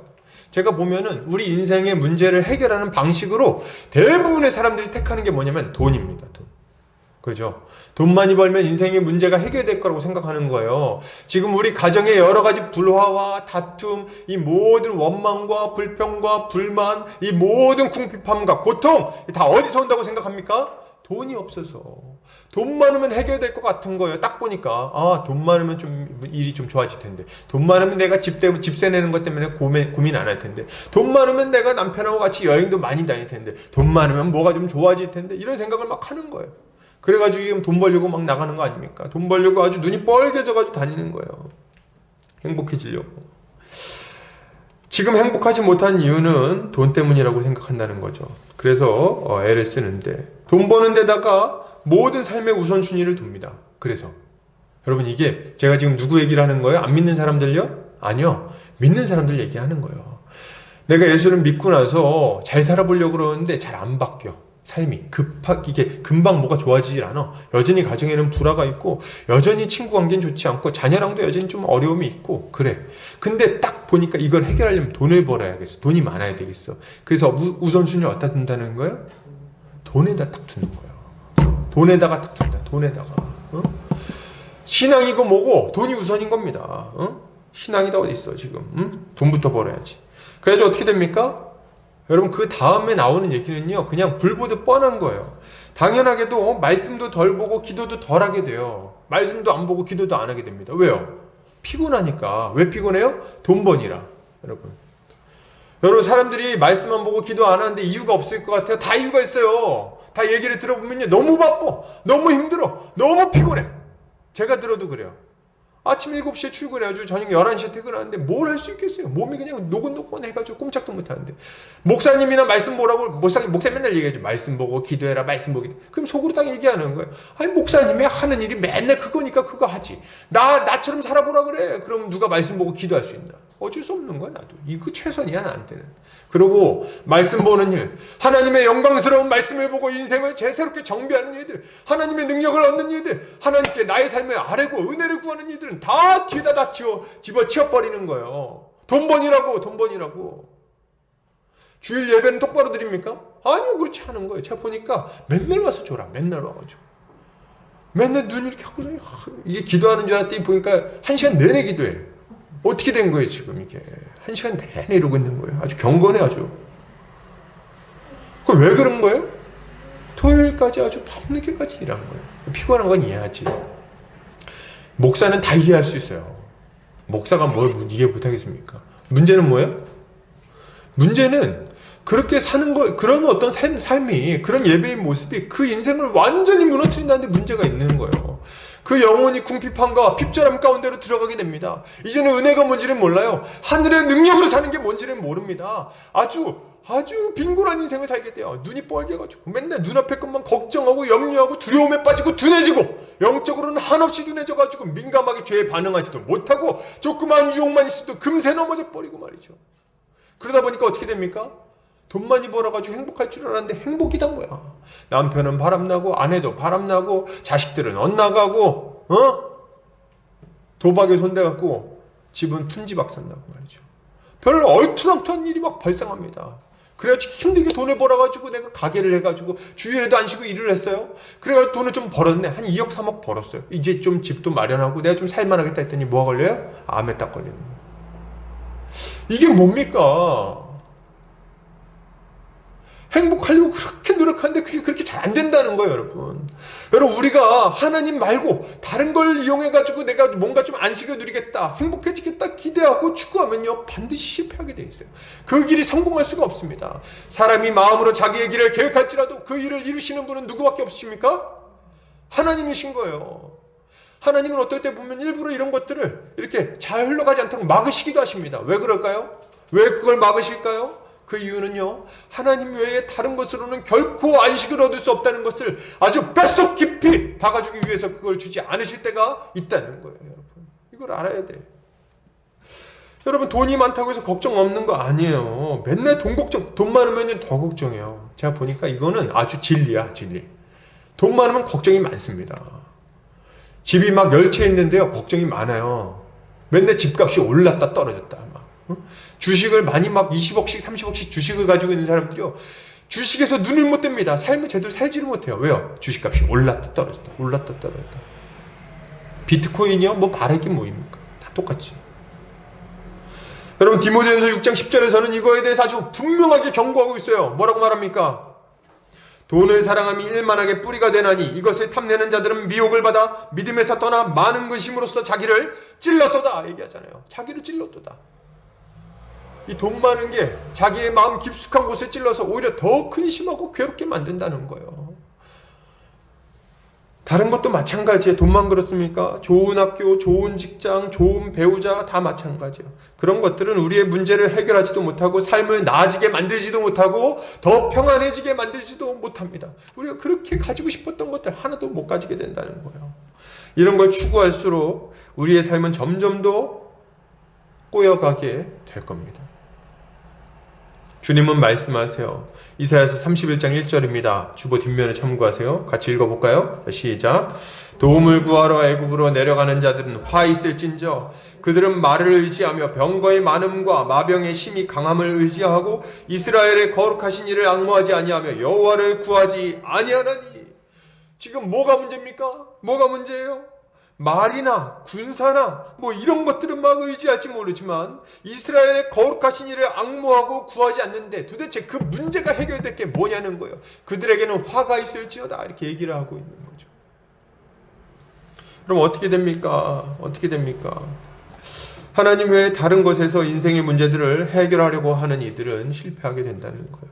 제가 보면은 우리 인생의 문제를 해결하는 방식으로 대부분의 사람들이 택하는 게 뭐냐면 돈입니다. 돈. 그렇죠? 돈 많이 벌면 인생의 문제가 해결될 거라고 생각하는 거예요. 지금 우리 가정의 여러 가지 불화와 다툼, 이 모든 원망과 불평과 불만, 이 모든 궁핍함과 고통 다 어디서 온다고 생각합니까? 돈이 없어서. 돈 많으면 해결될 것 같은 거예요. 딱 보니까 돈 많으면 좀 일이 좀 좋아질 텐데, 돈 많으면 내가 집세 내는 것 때문에 고민 안 할 텐데, 돈 많으면 내가 남편하고 같이 여행도 많이 다닐 텐데, 돈 많으면 뭐가 좀 좋아질 텐데, 이런 생각을 막 하는 거예요. 그래가지고 지금 돈 벌려고 막 나가는 거 아닙니까? 돈 벌려고 아주 눈이 뻘개져가지고 다니는 거예요. 행복해지려고. 지금 행복하지 못한 이유는 돈 때문이라고 생각한다는 거죠. 그래서 애를 쓰는데, 돈 버는 데다가 모든 삶의 우선순위를 둡니다. 그래서 여러분 이게 제가 지금 누구 얘기를 하는 거예요? 안 믿는 사람들요? 아니요. 믿는 사람들 얘기하는 거예요. 내가 예수를 믿고 나서 잘 살아보려고 그러는데 잘 안 바뀌어. 삶이 이게 금방 뭐가 좋아지질 않아. 여전히 가정에는 불화가 있고, 여전히 친구 관계는 좋지 않고, 자녀랑도 여전히 좀 어려움이 있고 그래. 근데 딱 보니까 이걸 해결하려면 돈을 벌어야겠어. 돈이 많아야 되겠어. 그래서 우선순위를 어디다 둔다는 거예요? 돈에다 딱 두는 거예요. 돈에다가 딱 둔다. 돈에다가. 신앙이고 뭐고 돈이 우선인 겁니다. 신앙이 다 어디 있어 지금? 돈부터 벌어야지. 그래서 어떻게 됩니까? 여러분 그 다음에 나오는 얘기는요 그냥 불보듯 뻔한 거예요. 당연하게도 말씀도 덜 보고 기도도 덜 하게 돼요. 말씀도 안 보고 기도도 안 하게 됩니다. 왜요? 피곤하니까. 왜 피곤해요? 돈 버니라. 여러분 사람들이 말씀 안 보고 기도 안 하는데 이유가 없을 것 같아요? 다 이유가 있어요. 다 얘기를 들어보면요, 너무 바빠, 너무 힘들어, 너무 피곤해. 제가 들어도 그래요. 아침 7시에 출근해가지고 저녁 11시에 퇴근하는데 뭘 할 수 있겠어요? 몸이 그냥 노곤노곤 해가지고 꼼짝도 못하는데, 목사님이나 말씀 보라고, 목사님 맨날 얘기하죠. 말씀 보고 기도해라, 말씀 보고. 그럼 속으로 딱 얘기하는 거예요. 아니 목사님이 하는 일이 맨날 그거니까 그거 하지. 나처럼 살아보라 그래. 그럼 누가 말씀 보고 기도할 수 있나? 어쩔 수 없는 거야. 나도 이거 최선이야 나한테는. 그리고 말씀 보는 일, 하나님의 영광스러운 말씀을 보고 인생을 제새롭게 정비하는 일들, 하나님의 능력을 얻는 일들, 하나님께 나의 삶을 아뢰고 은혜를 구하는 일들은 다 뒤에다 다 집어치워버리는 거예요. 돈 번이라고. 주일 예배는 똑바로 드립니까? 아니요, 그렇지 않은 거예요. 제가 보니까 맨날 와서 줘라. 맨날 와가지고 맨날 눈 이렇게 하고, 이게 기도하는 줄 알았더니 보니까 1시간 내내 기도해. 어떻게 된 거예요 지금 이게? 1시간 내내 이러고 있는 거예요. 아주 경건해 아주. 그 왜 그런 거예요? 토요일까지 아주 밤늦게까지 일하는 거예요. 피곤한 건 이해하지. 목사는 다 이해할 수 있어요. 목사가 뭘 이해 못하겠습니까? 문제는 뭐예요? 문제는 그렇게 사는 거, 그런 어떤 삶이, 그런 예배의 모습이 그 인생을 완전히 무너뜨린다는데 문제가 있는 거예요. 그 영혼이 궁핍함과 핍절함 가운데로 들어가게 됩니다. 이제는 은혜가 뭔지는 몰라요. 하늘의 능력으로 사는 게 뭔지는 모릅니다. 아주 빈곤한 인생을 살게 돼요. 눈이 뻘개가지고 맨날 눈앞의 것만 걱정하고 염려하고 두려움에 빠지고 둔해지고, 영적으로는 한없이 둔해져가지고 민감하게 죄에 반응하지도 못하고, 조그만 유혹만 있어도 금세 넘어져 버리고 말이죠. 그러다 보니까 어떻게 됩니까? 돈 많이 벌어가지고 행복할 줄 알았는데 행복이란 거야. 남편은 바람나고, 아내도 바람나고, 자식들은 엇나가고, 도박에 손대갖고 집은 푼지박산나고 말이죠. 별로 얼토당토한 일이 막 발생합니다. 그래가지고 힘들게 돈을 벌어가지고 내가 가게를 해가지고 주일에도 안 쉬고 일을 했어요. 그래가지고 돈을 좀 벌었네. 한 2억 3억 벌었어요. 이제 좀 집도 마련하고 내가 좀 살만하겠다 했더니 뭐가 걸려요? 암에 딱 걸리는 거예요. 이게 뭡니까? 행복하려고 그렇게 노력하는데 그게 그렇게 잘 안 된다는 거예요, 여러분. 여러분, 우리가 하나님 말고 다른 걸 이용해가지고 내가 뭔가 좀 안식을 누리겠다, 행복해지겠다 기대하고 추구하면요, 반드시 실패하게 돼 있어요. 그 길이 성공할 수가 없습니다. 사람이 마음으로 자기의 길을 계획할지라도 그 일을 이루시는 분은 누구밖에 없으십니까? 하나님이신 거예요. 하나님은 어떨 때 보면 일부러 이런 것들을 이렇게 잘 흘러가지 않도록 막으시기도 하십니다. 왜 그럴까요? 왜 그걸 막으실까요? 그 이유는요, 하나님 외에 다른 것으로는 결코 안식을 얻을 수 없다는 것을 아주 뼛속 깊이 박아주기 위해서 그걸 주지 않으실 때가 있다는 거예요, 여러분. 이걸 알아야 돼. 여러분, 돈이 많다고 해서 걱정 없는 거 아니에요. 맨날 돈 걱정, 돈 많으면 더 걱정해요. 제가 보니까 이거는 아주 진리야, 진리. 돈 많으면 걱정이 많습니다. 집이 막 열채 있는데요, 걱정이 많아요. 맨날 집값이 올랐다 떨어졌다 막. 주식을 많이 막 20억씩 30억씩 주식을 가지고 있는 사람들이요, 주식에서 눈을 못 뗍니다. 삶을 제대로 살지를 못해요. 왜요? 주식값이 올랐다 떨어졌다 올랐다 떨어졌다. 비트코인이요? 뭐 말할 게 뭐입니까? 다 똑같지. 여러분, 디모데전서 6장 10절에서는 이거에 대해서 아주 분명하게 경고하고 있어요. 뭐라고 말합니까? 돈을 사랑함이 일만하게 뿌리가 되나니 이것을 탐내는 자들은 미혹을 받아 믿음에서 떠나 많은 근심으로써 자기를 찔렀도다 얘기하잖아요. 자기를 찔렀도다. 이 돈 많은 게 자기의 마음 깊숙한 곳에 찔러서 오히려 더 근심하고 괴롭게 만든다는 거예요. 다른 것도 마찬가지예요. 돈만 그렇습니까? 좋은 학교, 좋은 직장, 좋은 배우자 다 마찬가지예요. 그런 것들은 우리의 문제를 해결하지도 못하고 삶을 나아지게 만들지도 못하고 더 평안해지게 만들지도 못합니다. 우리가 그렇게 가지고 싶었던 것들 하나도 못 가지게 된다는 거예요. 이런 걸 추구할수록 우리의 삶은 점점 더 꼬여가게 될 겁니다. 주님은 말씀하세요. 이사야서 31장 1절입니다. 주보 뒷면에 참고하세요. 같이 읽어볼까요? 시작. 도움을 구하러 애굽으로 내려가는 자들은 화 있을진저 그들은 말을 의지하며 병거의 많음과 마병의 심히 강함을 의지하고 이스라엘의 거룩하신 이를 앙모하지 아니하며 여호와를 구하지 아니하나니. 지금 뭐가 문제입니까? 뭐가 문제예요? 말이나 군사나 뭐 이런 것들은 막 의지할지 모르지만 이스라엘의 거룩하신 이를 앙모하고 구하지 않는데 도대체 그 문제가 해결될 게 뭐냐는 거예요. 그들에게는 화가 있을지어다 이렇게 얘기를 하고 있는 거죠. 그럼 어떻게 됩니까? 어떻게 됩니까? 하나님 외에 다른 것에서 인생의 문제들을 해결하려고 하는 이들은 실패하게 된다는 거예요.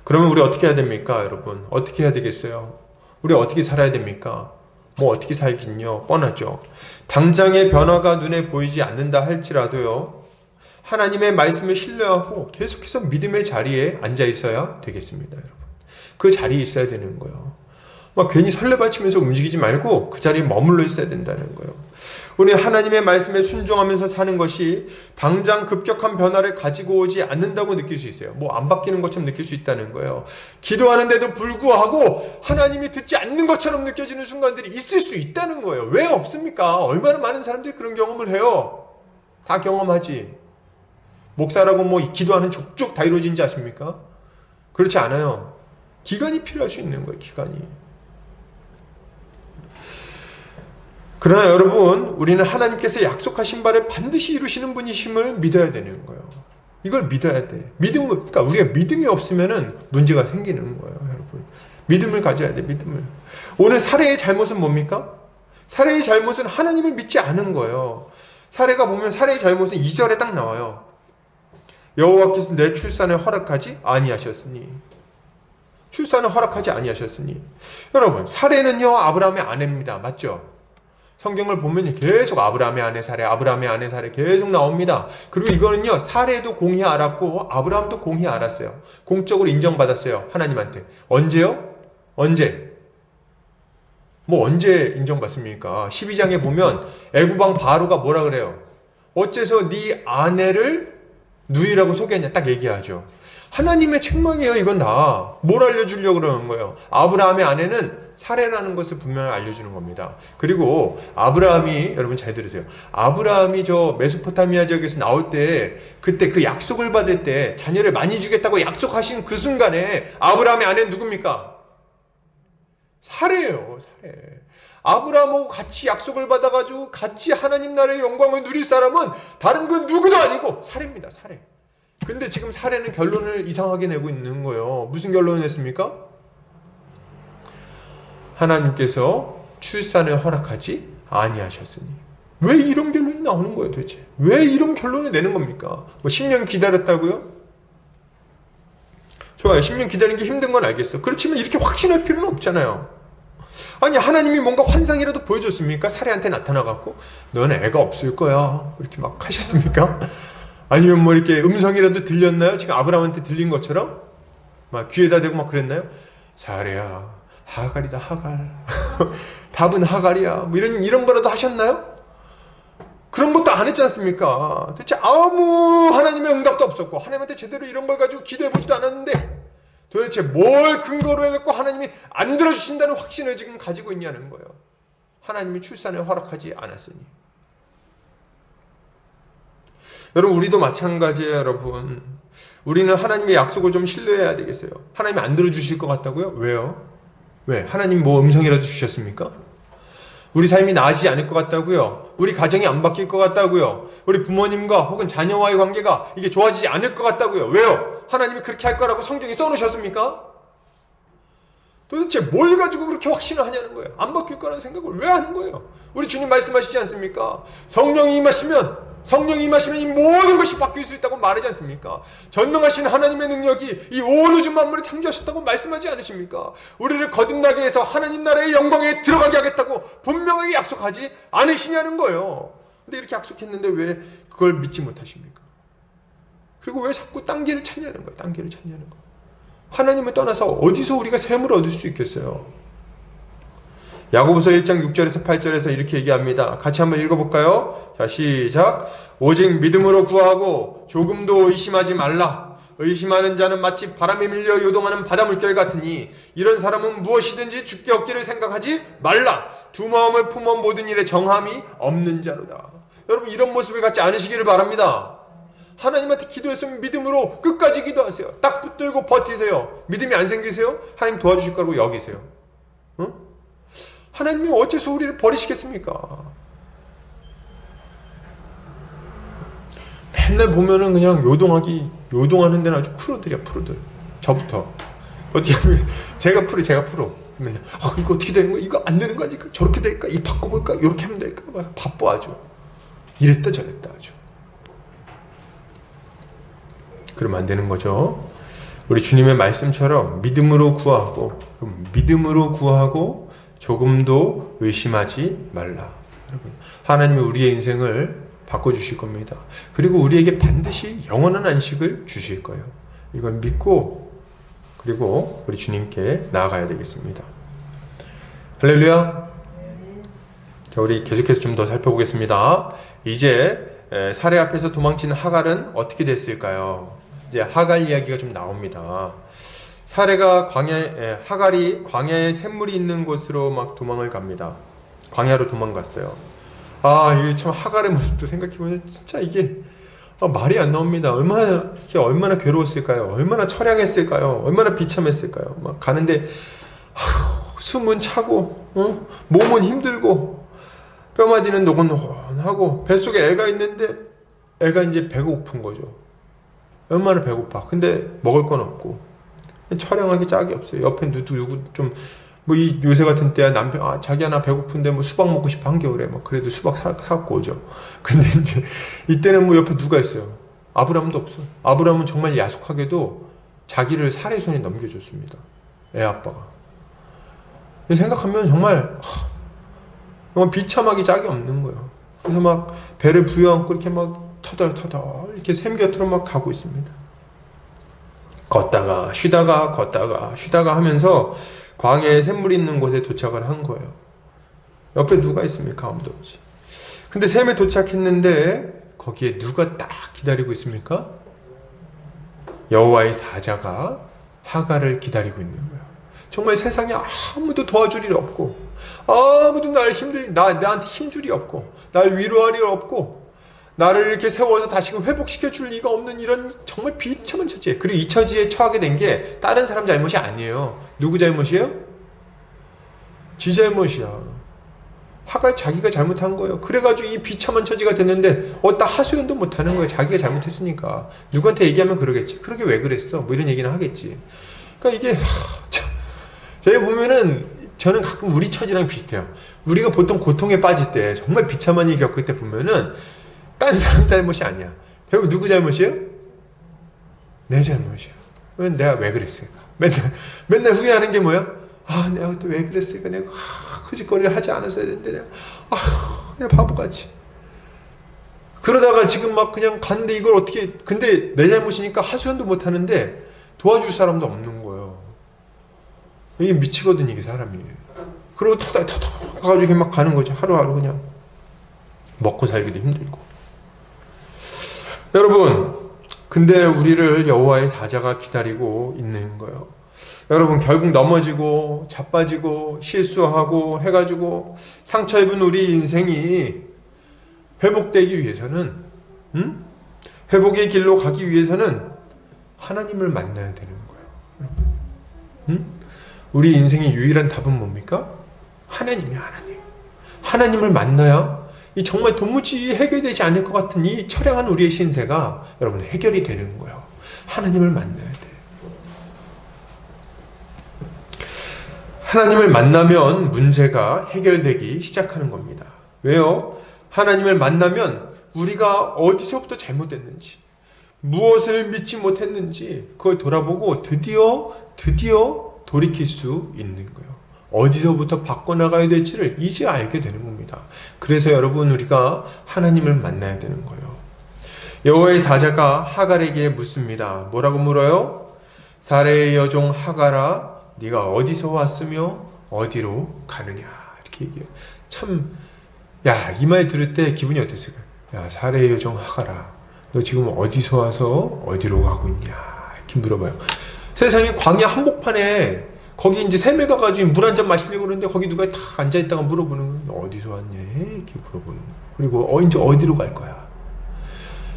그러면 우리 어떻게 해야 됩니까, 여러분? 어떻게 해야 되겠어요? 우리 어떻게 살아야 됩니까? 뭐 어떻게 살긴요? 뻔하죠. 당장의 변화가 눈에 보이지 않는다 할지라도요, 하나님의 말씀을 신뢰하고 계속해서 믿음의 자리에 앉아 있어야 되겠습니다, 여러분. 그 자리에 있어야 되는 거예요. 막 괜히 설레발치면서 움직이지 말고 그 자리에 머물러 있어야 된다는 거예요. 우리 하나님의 말씀에 순종하면서 사는 것이 당장 급격한 변화를 가지고 오지 않는다고 느낄 수 있어요. 뭐 안 바뀌는 것처럼 느낄 수 있다는 거예요. 기도하는데도 불구하고 하나님이 듣지 않는 것처럼 느껴지는 순간들이 있을 수 있다는 거예요. 왜 없습니까? 얼마나 많은 사람들이 그런 경험을 해요. 다 경험하지. 목사라고 뭐 기도하는 족족 다 이루어진지 아십니까? 그렇지 않아요. 기간이 필요할 수 있는 거예요. 기간이. 그러나 여러분, 우리는 하나님께서 약속하신 바를 반드시 이루시는 분이심을 믿어야 되는 거예요. 이걸 믿어야 돼. 그러니까 우리가 믿음이 없으면은 문제가 생기는 거예요, 여러분. 믿음을 가져야 돼, 믿음을. 오늘 사례의 잘못은 뭡니까? 사례의 잘못은 하나님을 믿지 않은 거예요. 사례가 보면 사례의 잘못은 2절에 딱 나와요. 여호와께서 내 출산을 허락하지 아니하셨으니. 출산을 허락하지 아니하셨으니. 여러분, 사례는요, 아브라함의 아내입니다. 맞죠? 성경을 보면 계속 아브라함의 아내 사례, 아브라함의 아내 사례 계속 나옵니다. 그리고 이거는요, 사례도 공히 알았고 아브라함도 공히 알았어요. 공적으로 인정받았어요, 하나님한테. 언제요? 언제? 뭐 언제 인정받습니까? 12장에 보면 애굽왕 바로가 뭐라 그래요? 어째서 네 아내를 누이라고 소개했냐 딱 얘기하죠. 하나님의 책망이에요, 이건 다. 뭘 알려주려고 그러는 거예요? 아브라함의 아내는 사례라는 것을 분명히 알려주는 겁니다. 그리고 아브라함이, 여러분 잘 들으세요. 아브라함이 저 메소포타미아 지역에서 나올 때, 그때 그 약속을 받을 때 자녀를 많이 주겠다고 약속하신 그 순간에 아브라함의 아내는 누굽니까? 사례예요, 사례. 아브라함하고 같이 약속을 받아가지고 같이 하나님 나라의 영광을 누릴 사람은 다른 그 누구도 아니고 사례입니다, 사례. 근데 지금 사례는 결론을 이상하게 내고 있는 거예요. 무슨 결론을 냈습니까? 하나님께서 출산을 허락하지 아니하셨으니. 왜 이런 결론이 나오는 거예요, 도대체? 왜 이런 결론을 내는 겁니까? 뭐 10년 기다렸다고요? 좋아요. 10년 기다리는 게 힘든 건 알겠어. 그렇지만 이렇게 확신할 필요는 없잖아요. 아니, 하나님이 뭔가 환상이라도 보여줬습니까? 사례한테 나타나갖고 너는 애가 없을 거야, 이렇게 막 하셨습니까? 아니면 뭐 이렇게 음성이라도 들렸나요? 지금 아브라함한테 들린 것처럼? 막 귀에다 대고 막 그랬나요? 사례야, 하갈이다, 하갈. 답은 하갈이야. 뭐 이런 거라도 하셨나요? 그런 것도 안 했지 않습니까? 도대체 아무 하나님의 응답도 없었고, 하나님한테 제대로 이런 걸 가지고 기도해보지도 않았는데, 도대체 뭘 근거로 해갖고 하나님이 안 들어주신다는 확신을 지금 가지고 있냐는 거예요. 하나님이 출산을 허락하지 않았으니. 여러분, 우리도 마찬가지예요, 여러분. 우리는 하나님의 약속을 좀 신뢰해야 되겠어요. 하나님이 안 들어주실 것 같다고요? 왜요? 왜? 하나님 뭐 음성이라도 주셨습니까? 우리 삶이 나아지지 않을 것 같다고요? 우리 가정이 안 바뀔 것 같다고요? 우리 부모님과 혹은 자녀와의 관계가 이게 좋아지지 않을 것 같다고요? 왜요? 하나님이 그렇게 할 거라고 성경에 써놓으셨습니까? 도대체 뭘 가지고 그렇게 확신을 하냐는 거예요. 안 바뀔 거라는 생각을 왜 하는 거예요? 우리 주님 말씀하시지 않습니까? 성령이 임하시면 이 모든 것이 바뀔 수 있다고 말하지 않습니까? 전능하신 하나님의 능력이 이 온 우주 만물을 창조하셨다고 말씀하지 않으십니까? 우리를 거듭나게 해서 하나님 나라의 영광에 들어가게 하겠다고 분명하게 약속하지 않으시냐는 거예요. 근데 이렇게 약속했는데 왜 그걸 믿지 못하십니까? 그리고 왜 자꾸 딴 길을 찾냐는 거예요. 딴 길을 찾냐는 거예요. 하나님을 떠나서 어디서 우리가 샘을 얻을 수 있겠어요? 야고보서 1장 6절에서 8절에서 이렇게 얘기합니다. 같이 한번 읽어볼까요? 자, 시작. 오직 믿음으로 구하고 조금도 의심하지 말라. 의심하는 자는 마치 바람에 밀려 요동하는 바다 물결 같으니 이런 사람은 무엇이든지 죽게 얻기를 생각하지 말라. 두 마음을 품어 모든 일에 정함이 없는 자로다. 여러분, 이런 모습을 갖지 않으시기를 바랍니다. 하나님한테 기도했으면 믿음으로 끝까지 기도하세요. 딱 붙들고 버티세요. 믿음이 안 생기세요? 하나님 도와주실 거라고 여기세요. 응? 하나님이 어째서 우리를 버리시겠습니까? 맨날 보면은 그냥 요동하는 데는 아주 프로들이야, 프로들. 저부터. 어떻게 보면 제가 프로. 맨날 이거 어떻게 되는 거야? 이거 안 되는 거 아닐까? 저렇게 될까? 이 바꿔볼까? 이렇게 하면 될까? 막 바빠 아주. 이랬다 저랬다 아주. 그러면 안 되는 거죠. 우리 주님의 말씀처럼 믿음으로 구하고 조금도 의심하지 말라. 여러분, 하나님이 우리의 인생을 바꿔주실 겁니다. 그리고 우리에게 반드시 영원한 안식을 주실 거예요. 이걸 믿고 그리고 우리 주님께 나아가야 되겠습니다. 할렐루야. 자, 우리 계속해서 좀 더 살펴보겠습니다. 이제 사례 앞에서 도망치는 하갈은 어떻게 됐을까요? 이제 하갈 이야기가 좀 나옵니다. 사례가 하갈이 광야에 샘물이 있는 곳으로 막 도망을 갑니다. 광야로 도망갔어요. 이게 참 하갈의 모습도 생각해보면 진짜 이게 말이 안 나옵니다. 얼마나 괴로웠을까요? 얼마나 처량했을까요? 얼마나 비참했을까요? 막 가는데 숨은 차고 몸은 힘들고 뼈마디는 노곤노곤하고 뱃속에 애가 있는데 애가 이제 배고픈 거죠. 얼마나 배고파. 근데 먹을 건 없고 처량하게 짝이 없어요. 옆에 누구 좀 이 요새 같은 때야 남편 자기야 나 배고픈데 수박 먹고 싶어 한겨울에 그래도 수박 사갖고 오죠. 근데 이제 이때는 옆에 누가 있어요? 아브라함도 없어. 아브라함은 정말 야속하게도 자기를 살해 손에 넘겨줬습니다. 애 아빠가. 생각하면 정말 비참하기 짝이 없는 거예요. 그래서 막 배를 부여안고 이렇게 막 터덜터덜 이렇게 샘 곁으로 막 가고 있습니다. 걷다가 쉬다가 하면서 광야에 샘물이 있는 곳에 도착을 한 거예요. 옆에 누가 있습니까? 아무도 없지. 근데 샘에 도착했는데 거기에 누가 딱 기다리고 있습니까? 여호와의 사자가 하갈을 기다리고 있는 거예요. 정말 세상에 아무도 도와줄 일 없고 아무도 나한테 힘줄 일 없고 날 위로할 일 없고 나를 이렇게 세워서 다시금 회복시켜 줄 리가 없는 이런 정말 비참한 처지에, 그리고 이 처지에 처하게 된 게 다른 사람 잘못이 아니에요. 누구 잘못이에요? 지 잘못이야. 하갈 자기가 잘못한 거예요. 그래가지고 이 비참한 처지가 됐는데 어디다 하소연도 못하는 거예요. 자기가 잘못했으니까. 누구한테 얘기하면 그러겠지. 그러게 왜 그랬어? 이런 얘기는 하겠지. 그러니까 이게 제가 보면은 저는 가끔 우리 처지랑 비슷해요. 우리가 보통 고통에 빠질 때 정말 비참한 일 겪을 때 보면은 딴 사람 잘못이 아니야. 결국 누구 잘못이에요? 내 잘못이야. 내가 왜 그랬을까? 맨날 후회하는 게 뭐야? 내가 그때 왜 그랬을까? 내가 그 짓거리를 하지 않았어야 되는데 내가 바보같이. 그러다가 지금 막 그냥 갔는데 이걸 어떻게, 근데 내 잘못이니까 하소연도 못 하는데 도와줄 사람도 없는 거예요. 이게 미치거든, 이게 사람이. 그리고 터덜터덜 가가지고 막 가는 거죠. 하루하루 그냥. 먹고 살기도 힘들고. 여러분, 근데 우리를 여호와의 사자가 기다리고 있는 거예요. 여러분, 결국 넘어지고 자빠지고 실수하고 해가지고 상처 입은 우리 인생이 회복되기 위해서는, 회복의 길로 가기 위해서는 하나님을 만나야 되는 거예요. 우리 인생의 유일한 답은 뭡니까? 하나님이야, 하나님을 만나야 이 정말 도무지 해결되지 않을 것 같은 이 처량한 우리의 신세가 여러분 해결이 되는 거예요. 하나님을 만나야 돼. 하나님을 만나면 문제가 해결되기 시작하는 겁니다. 왜요? 하나님을 만나면 우리가 어디서부터 잘못됐는지, 무엇을 믿지 못했는지 그걸 돌아보고 드디어 돌이킬 수 있는 거예요. 어디서부터 바꿔나가야 될지를 이제 알게 되는 겁니다. 그래서 여러분, 우리가 하나님을 만나야 되는 거예요. 여호와의 사자가 하갈에게 묻습니다. 뭐라고 물어요? 사레의 여종 하갈아, 네가 어디서 왔으며 어디로 가느냐, 이렇게 얘기해요. 참, 이 말 들을 때 기분이 어땠을까요? 사레의 여종 하갈아, 너 지금 어디서 와서 어디로 가고 있냐, 이렇게 물어봐요. 세상에 광야 한복판에 거기 이제 샘에 가가지고 물 한 잔 마시려고 그러는데 거기 누가 탁 앉아있다가 물어보는 거야. 어디서 왔냐? 이렇게 물어보는 거야. 그리고 이제 어디로 갈 거야?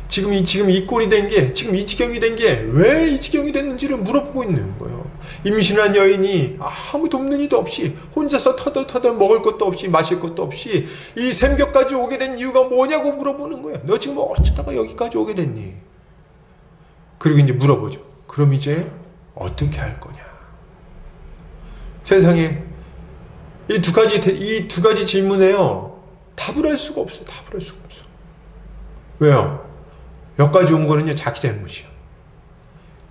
지금 이 꼴이 된 게, 지금 이 지경이 된 게 왜 이 지경이 됐는지를 물어보고 있는 거예요. 임신한 여인이 아무도 없는 이도 없이 혼자서 터덜터덜 먹을 것도 없이 마실 것도 없이 이 샘격까지 오게 된 이유가 뭐냐고 물어보는 거예요. 너 지금 어쩌다가 여기까지 오게 됐니? 그리고 이제 물어보죠. 그럼 이제 어떻게 할 거냐? 세상에 이 두 가지 질문에요. 답을 할 수가 없어요. 답을 할 수가 없어. 왜요? 여기까지 온 거는요, 자기 잘못이야.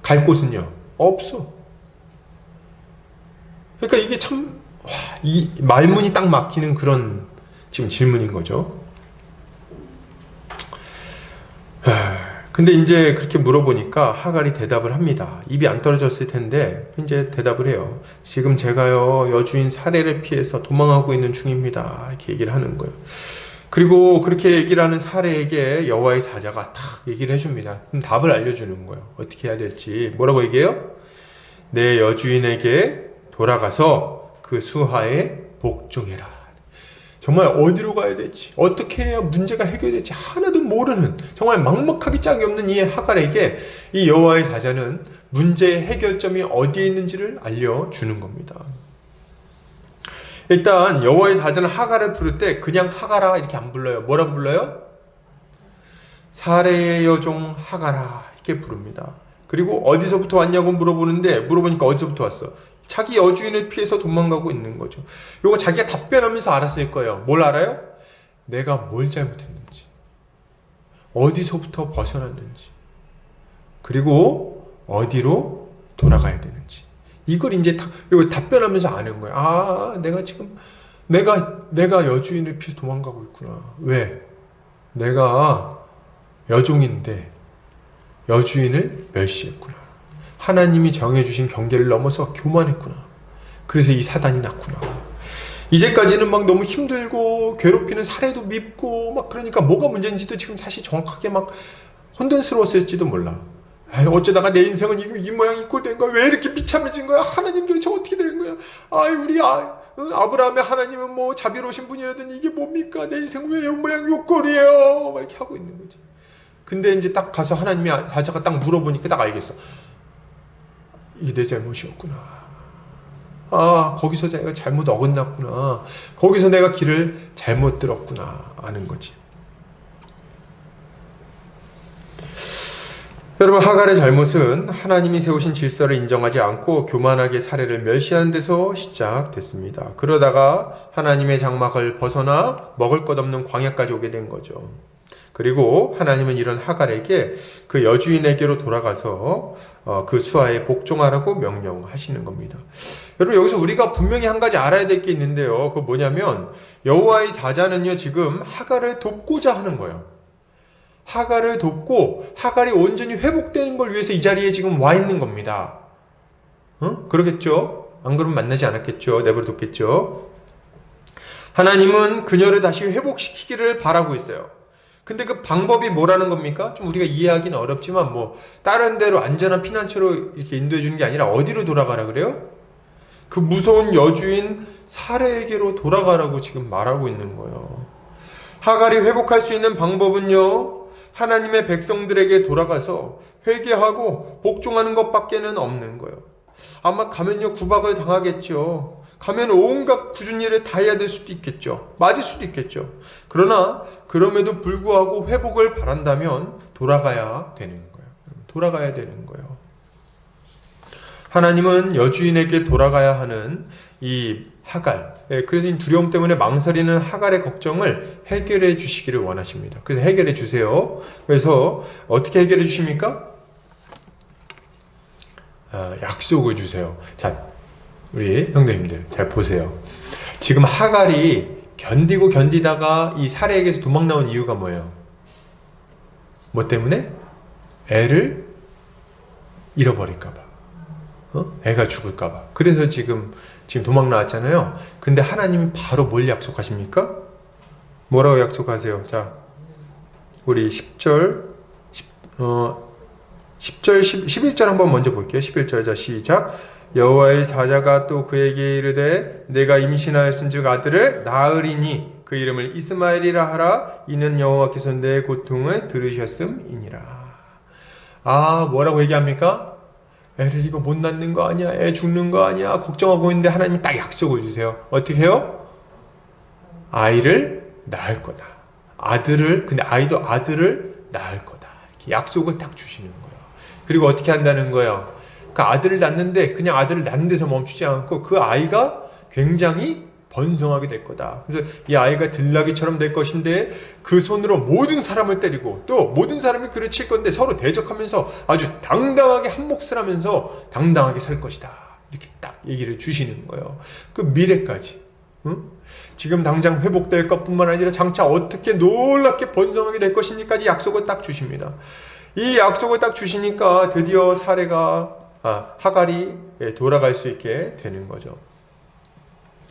갈 곳은요, 없어. 그러니까 이게 참, 이 말문이 딱 막히는 그런 지금 질문인 거죠. 근데 이제 그렇게 물어보니까 하갈이 대답을 합니다. 입이 안 떨어졌을 텐데 이제 대답을 해요. 지금 제가요, 여주인 살해를 피해서 도망하고 있는 중입니다. 이렇게 얘기를 하는 거예요. 그리고 그렇게 얘기를 하는 사례에게 여호와의 사자가 탁 얘기를 해줍니다. 그럼 답을 알려주는 거예요. 어떻게 해야 될지. 뭐라고 얘기해요? 내 여주인에게 돌아가서 그 수하에 복종해라. 정말 어디로 가야 될지, 어떻게 해야 문제가 해결될지 하나도 모르는, 정말 막막하기 짝이 없는 이 하갈에게 이 여호와의 사자는 문제의 해결점이 어디에 있는지를 알려주는 겁니다. 일단 여호와의 사자는 하갈을 부를 때 그냥 하갈아 이렇게 안 불러요. 뭐라고 불러요? 사레의 여종 하갈아 이렇게 부릅니다. 그리고 어디서부터 왔냐고 물어보니까 어디서부터 왔어? 자기 여주인을 피해서 도망가고 있는 거죠. 요거 자기가 답변하면서 알았을 거예요. 뭘 알아요? 내가 뭘 잘못했는지, 어디서부터 벗어났는지, 그리고 어디로 돌아가야 되는지. 이걸 이제 요거 답변하면서 아는 거예요. 아, 내가 여주인을 피해서 도망가고 있구나. 왜? 내가 여종인데 여주인을 멸시했구나. 하나님이 정해주신 경계를 넘어서 교만했구나. 그래서 이 사단이 났구나. 이제까지는 막 너무 힘들고 괴롭히는 사례도 밉고 막 그러니까 뭐가 문제인지도 지금 사실 정확하게 막 혼돈스러웠을지도 몰라. 어쩌다가 내 인생은 이 모양 이 꼴 된 거야. 왜 이렇게 비참해진 거야? 하나님 도대체 어떻게 된 거야? 우리 아브라함의 하나님은 뭐 자비로우신 분이라더니 이게 뭡니까? 내 인생 왜 이 모양 이 꼴이에요? 막 이렇게 하고 있는 거지. 근데 이제 딱 가서 하나님이 사자가 딱 물어보니까 딱 알겠어. 이게 내 잘못이었구나. 거기서 내가 잘못 어긋났구나. 거기서 내가 길을 잘못 들었구나. 아는 거지. 여러분, 하갈의 잘못은 하나님이 세우신 질서를 인정하지 않고 교만하게 사례를 멸시하는 데서 시작됐습니다. 그러다가 하나님의 장막을 벗어나 먹을 것 없는 광야까지 오게 된 거죠. 그리고 하나님은 이런 하갈에게 그 여주인에게로 돌아가서 그 수하에 복종하라고 명령하시는 겁니다. 여러분, 여기서 우리가 분명히 한 가지 알아야 될 게 있는데요. 그거 뭐냐면 여호와의 사자는요, 지금 하갈을 돕고자 하는 거예요. 하갈을 돕고 하갈이 온전히 회복되는 걸 위해서 이 자리에 지금 와 있는 겁니다. 그러겠죠? 안 그러면 만나지 않았겠죠? 내버려 뒀겠죠? 하나님은 그녀를 다시 회복시키기를 바라고 있어요. 근데 그 방법이 뭐라는 겁니까? 좀 우리가 이해하기는 어렵지만 뭐 다른 데로 안전한 피난처로 이렇게 인도해 주는 게 아니라 어디로 돌아가라 그래요? 그 무서운 여주인 사레에게로 돌아가라고 지금 말하고 있는 거예요. 하갈이 회복할 수 있는 방법은요, 하나님의 백성들에게 돌아가서 회개하고 복종하는 것밖에는 없는 거예요. 아마 가면요, 구박을 당하겠죠. 가면 온갖 굳은 일을 다 해야 될 수도 있겠죠. 맞을 수도 있겠죠. 그러나 그럼에도 불구하고 회복을 바란다면 돌아가야 되는 거예요. 돌아가야 되는 거예요. 하나님은 여주인에게 돌아가야 하는 이 하갈, 그래서 이 두려움 때문에 망설이는 하갈의 걱정을 해결해 주시기를 원하십니다. 그래서 해결해 주세요. 그래서 어떻게 해결해 주십니까? 약속을 주세요. 자, 우리 형제님들 잘 보세요. 지금 하갈이 견디고 견디다가 이 사레에게서 도망 나온 이유가 뭐예요? 뭐 때문에? 애를 잃어버릴까봐. 애가 죽을까봐. 그래서 지금 도망 나왔잖아요. 근데 하나님이 바로 뭘 약속하십니까? 뭐라고 약속하세요? 자, 우리 10절, 11절 한번 먼저 볼게요. 11절, 자, 시작. 여호와의 사자가 또 그에게 이르되 내가 임신하였은즉 아들을 낳으리니 그 이름을 이스마엘이라 하라. 이는 여호와께서 내 고통을 들으셨음이니라. 뭐라고 얘기합니까? 애를 이거 못 낳는 거 아니야? 애 죽는 거 아니야? 걱정하고 있는데 하나님이 딱 약속을 주세요. 어떻게 해요? 아이를 낳을 거다. 근데 아이도 아들을 낳을 거다. 이렇게 약속을 딱 주시는 거예요. 그리고 어떻게 한다는 거예요? 그 아들을 낳는데 그냥 아들을 낳는 데서 멈추지 않고 그 아이가 굉장히 번성하게 될 거다. 그래서 이 아이가 들나귀처럼 될 것인데 그 손으로 모든 사람을 때리고 또 모든 사람이 그를 칠 건데 서로 대적하면서 아주 당당하게 한 몫을 하면서 당당하게 살 것이다. 이렇게 딱 얘기를 주시는 거예요. 그 미래까지. 응? 지금 당장 회복될 것뿐만 아니라 장차 어떻게 놀랍게 번성하게 될 것인지까지 약속을 딱 주십니다. 이 약속을 딱 주시니까 드디어 하갈이 돌아갈 수 있게 되는 거죠.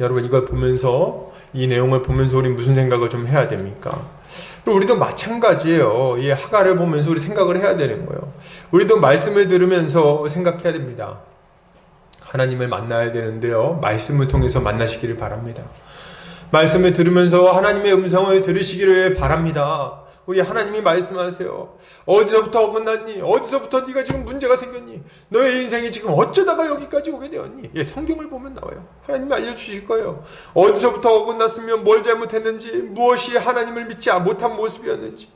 여러분 이걸 보면서 이 내용을 보면서 우리 무슨 생각을 좀 해야 됩니까? 그리고 우리도 마찬가지예요. 이 하갈을 보면서 우리 생각을 해야 되는 거예요. 우리도 말씀을 들으면서 생각해야 됩니다. 하나님을 만나야 되는데요. 말씀을 통해서 만나시기를 바랍니다. 말씀을 들으면서 하나님의 음성을 들으시기를 바랍니다. 우리 하나님이 말씀하세요. 어디서부터 어긋났니? 어디서부터 네가 지금 문제가 생겼니? 너의 인생이 지금 어쩌다가 여기까지 오게 되었니? 성경을 보면 나와요. 하나님이 알려주실 거예요. 어디서부터 어긋났으면 뭘 잘못했는지, 무엇이 하나님을 믿지 못한 모습이었는지,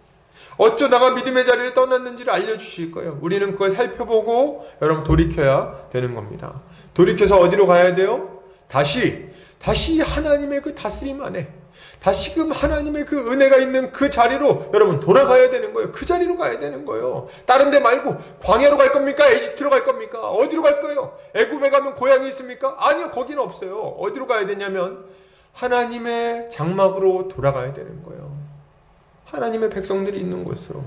어쩌다가 믿음의 자리를 떠났는지를 알려주실 거예요. 우리는 그걸 살펴보고 여러분 돌이켜야 되는 겁니다. 돌이켜서 어디로 가야 돼요? 다시 하나님의 그 다스림 안에 다시금 하나님의 그 은혜가 있는 그 자리로 여러분 돌아가야 되는 거예요. 그 자리로 가야 되는 거예요. 다른 데 말고 광야로 갈 겁니까? 에집트로 갈 겁니까? 어디로 갈 거예요? 애굽에 가면 고향이 있습니까? 아니요, 거기는 없어요. 어디로 가야 되냐면 하나님의 장막으로 돌아가야 되는 거예요. 하나님의 백성들이 있는 곳으로.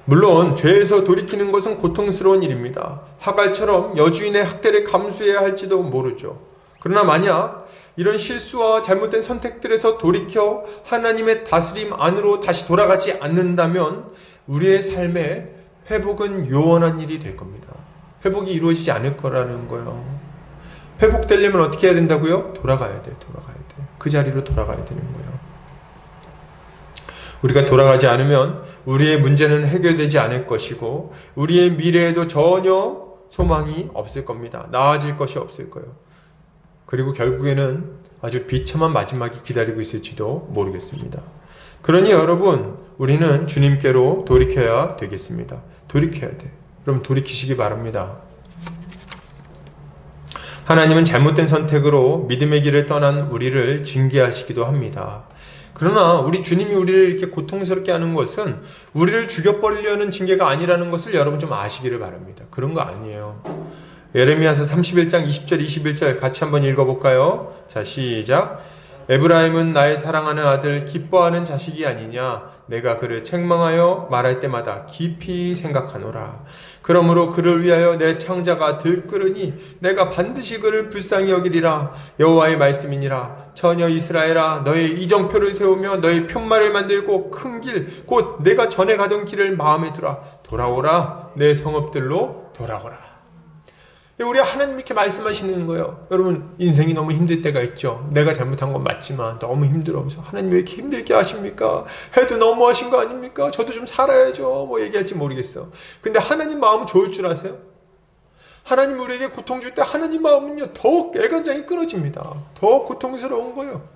물론 죄에서 돌이키는 것은 고통스러운 일입니다. 하갈처럼 여주인의 학대를 감수해야 할지도 모르죠. 그러나 만약 이런 실수와 잘못된 선택들에서 돌이켜 하나님의 다스림 안으로 다시 돌아가지 않는다면 우리의 삶에 회복은 요원한 일이 될 겁니다. 회복이 이루어지지 않을 거라는 거예요. 회복되려면 어떻게 해야 된다고요? 돌아가야 돼. 그 자리로 돌아가야 되는 거예요. 우리가 돌아가지 않으면 우리의 문제는 해결되지 않을 것이고 우리의 미래에도 전혀 소망이 없을 겁니다. 나아질 것이 없을 거예요. 그리고 결국에는 아주 비참한 마지막이 기다리고 있을지도 모르겠습니다. 그러니 여러분, 우리는 주님께로 돌이켜야 되겠습니다. 돌이켜야 돼. 여러분 돌이키시기 바랍니다. 하나님은 잘못된 선택으로 믿음의 길을 떠난 우리를 징계하시기도 합니다. 그러나 우리 주님이 우리를 이렇게 고통스럽게 하는 것은 우리를 죽여버리려는 징계가 아니라는 것을 여러분 좀 아시기를 바랍니다. 그런 거 아니에요. 예레미야서 31장 20절 21절 같이 한번 읽어볼까요? 자, 시작. 에브라임은 나의 사랑하는 아들, 기뻐하는 자식이 아니냐? 내가 그를 책망하여 말할 때마다 깊이 생각하노라. 그러므로 그를 위하여 내 창자가 들끓으니 내가 반드시 그를 불쌍히 여기리라. 여호와의 말씀이니라. 처녀 이스라엘아, 너의 이정표를 세우며 너의 편말을 만들고 큰 길, 곧 내가 전에 가던 길을 마음에 두라. 돌아오라. 내 성읍들로 돌아오라. 우리 하나님 이렇게 말씀하시는 거예요. 여러분 인생이 너무 힘들 때가 있죠. 내가 잘못한 건 맞지만 너무 힘들어. 하나님 왜 이렇게 힘들게 하십니까? 해도 너무하신 거 아닙니까? 저도 좀 살아야죠. 뭐 얘기할지 모르겠어. 근데 하나님 마음은 좋을 줄 아세요? 하나님 우리에게 고통 줄 때 하나님 마음은요 더욱 애간장이 끊어집니다. 더 고통스러운 거예요.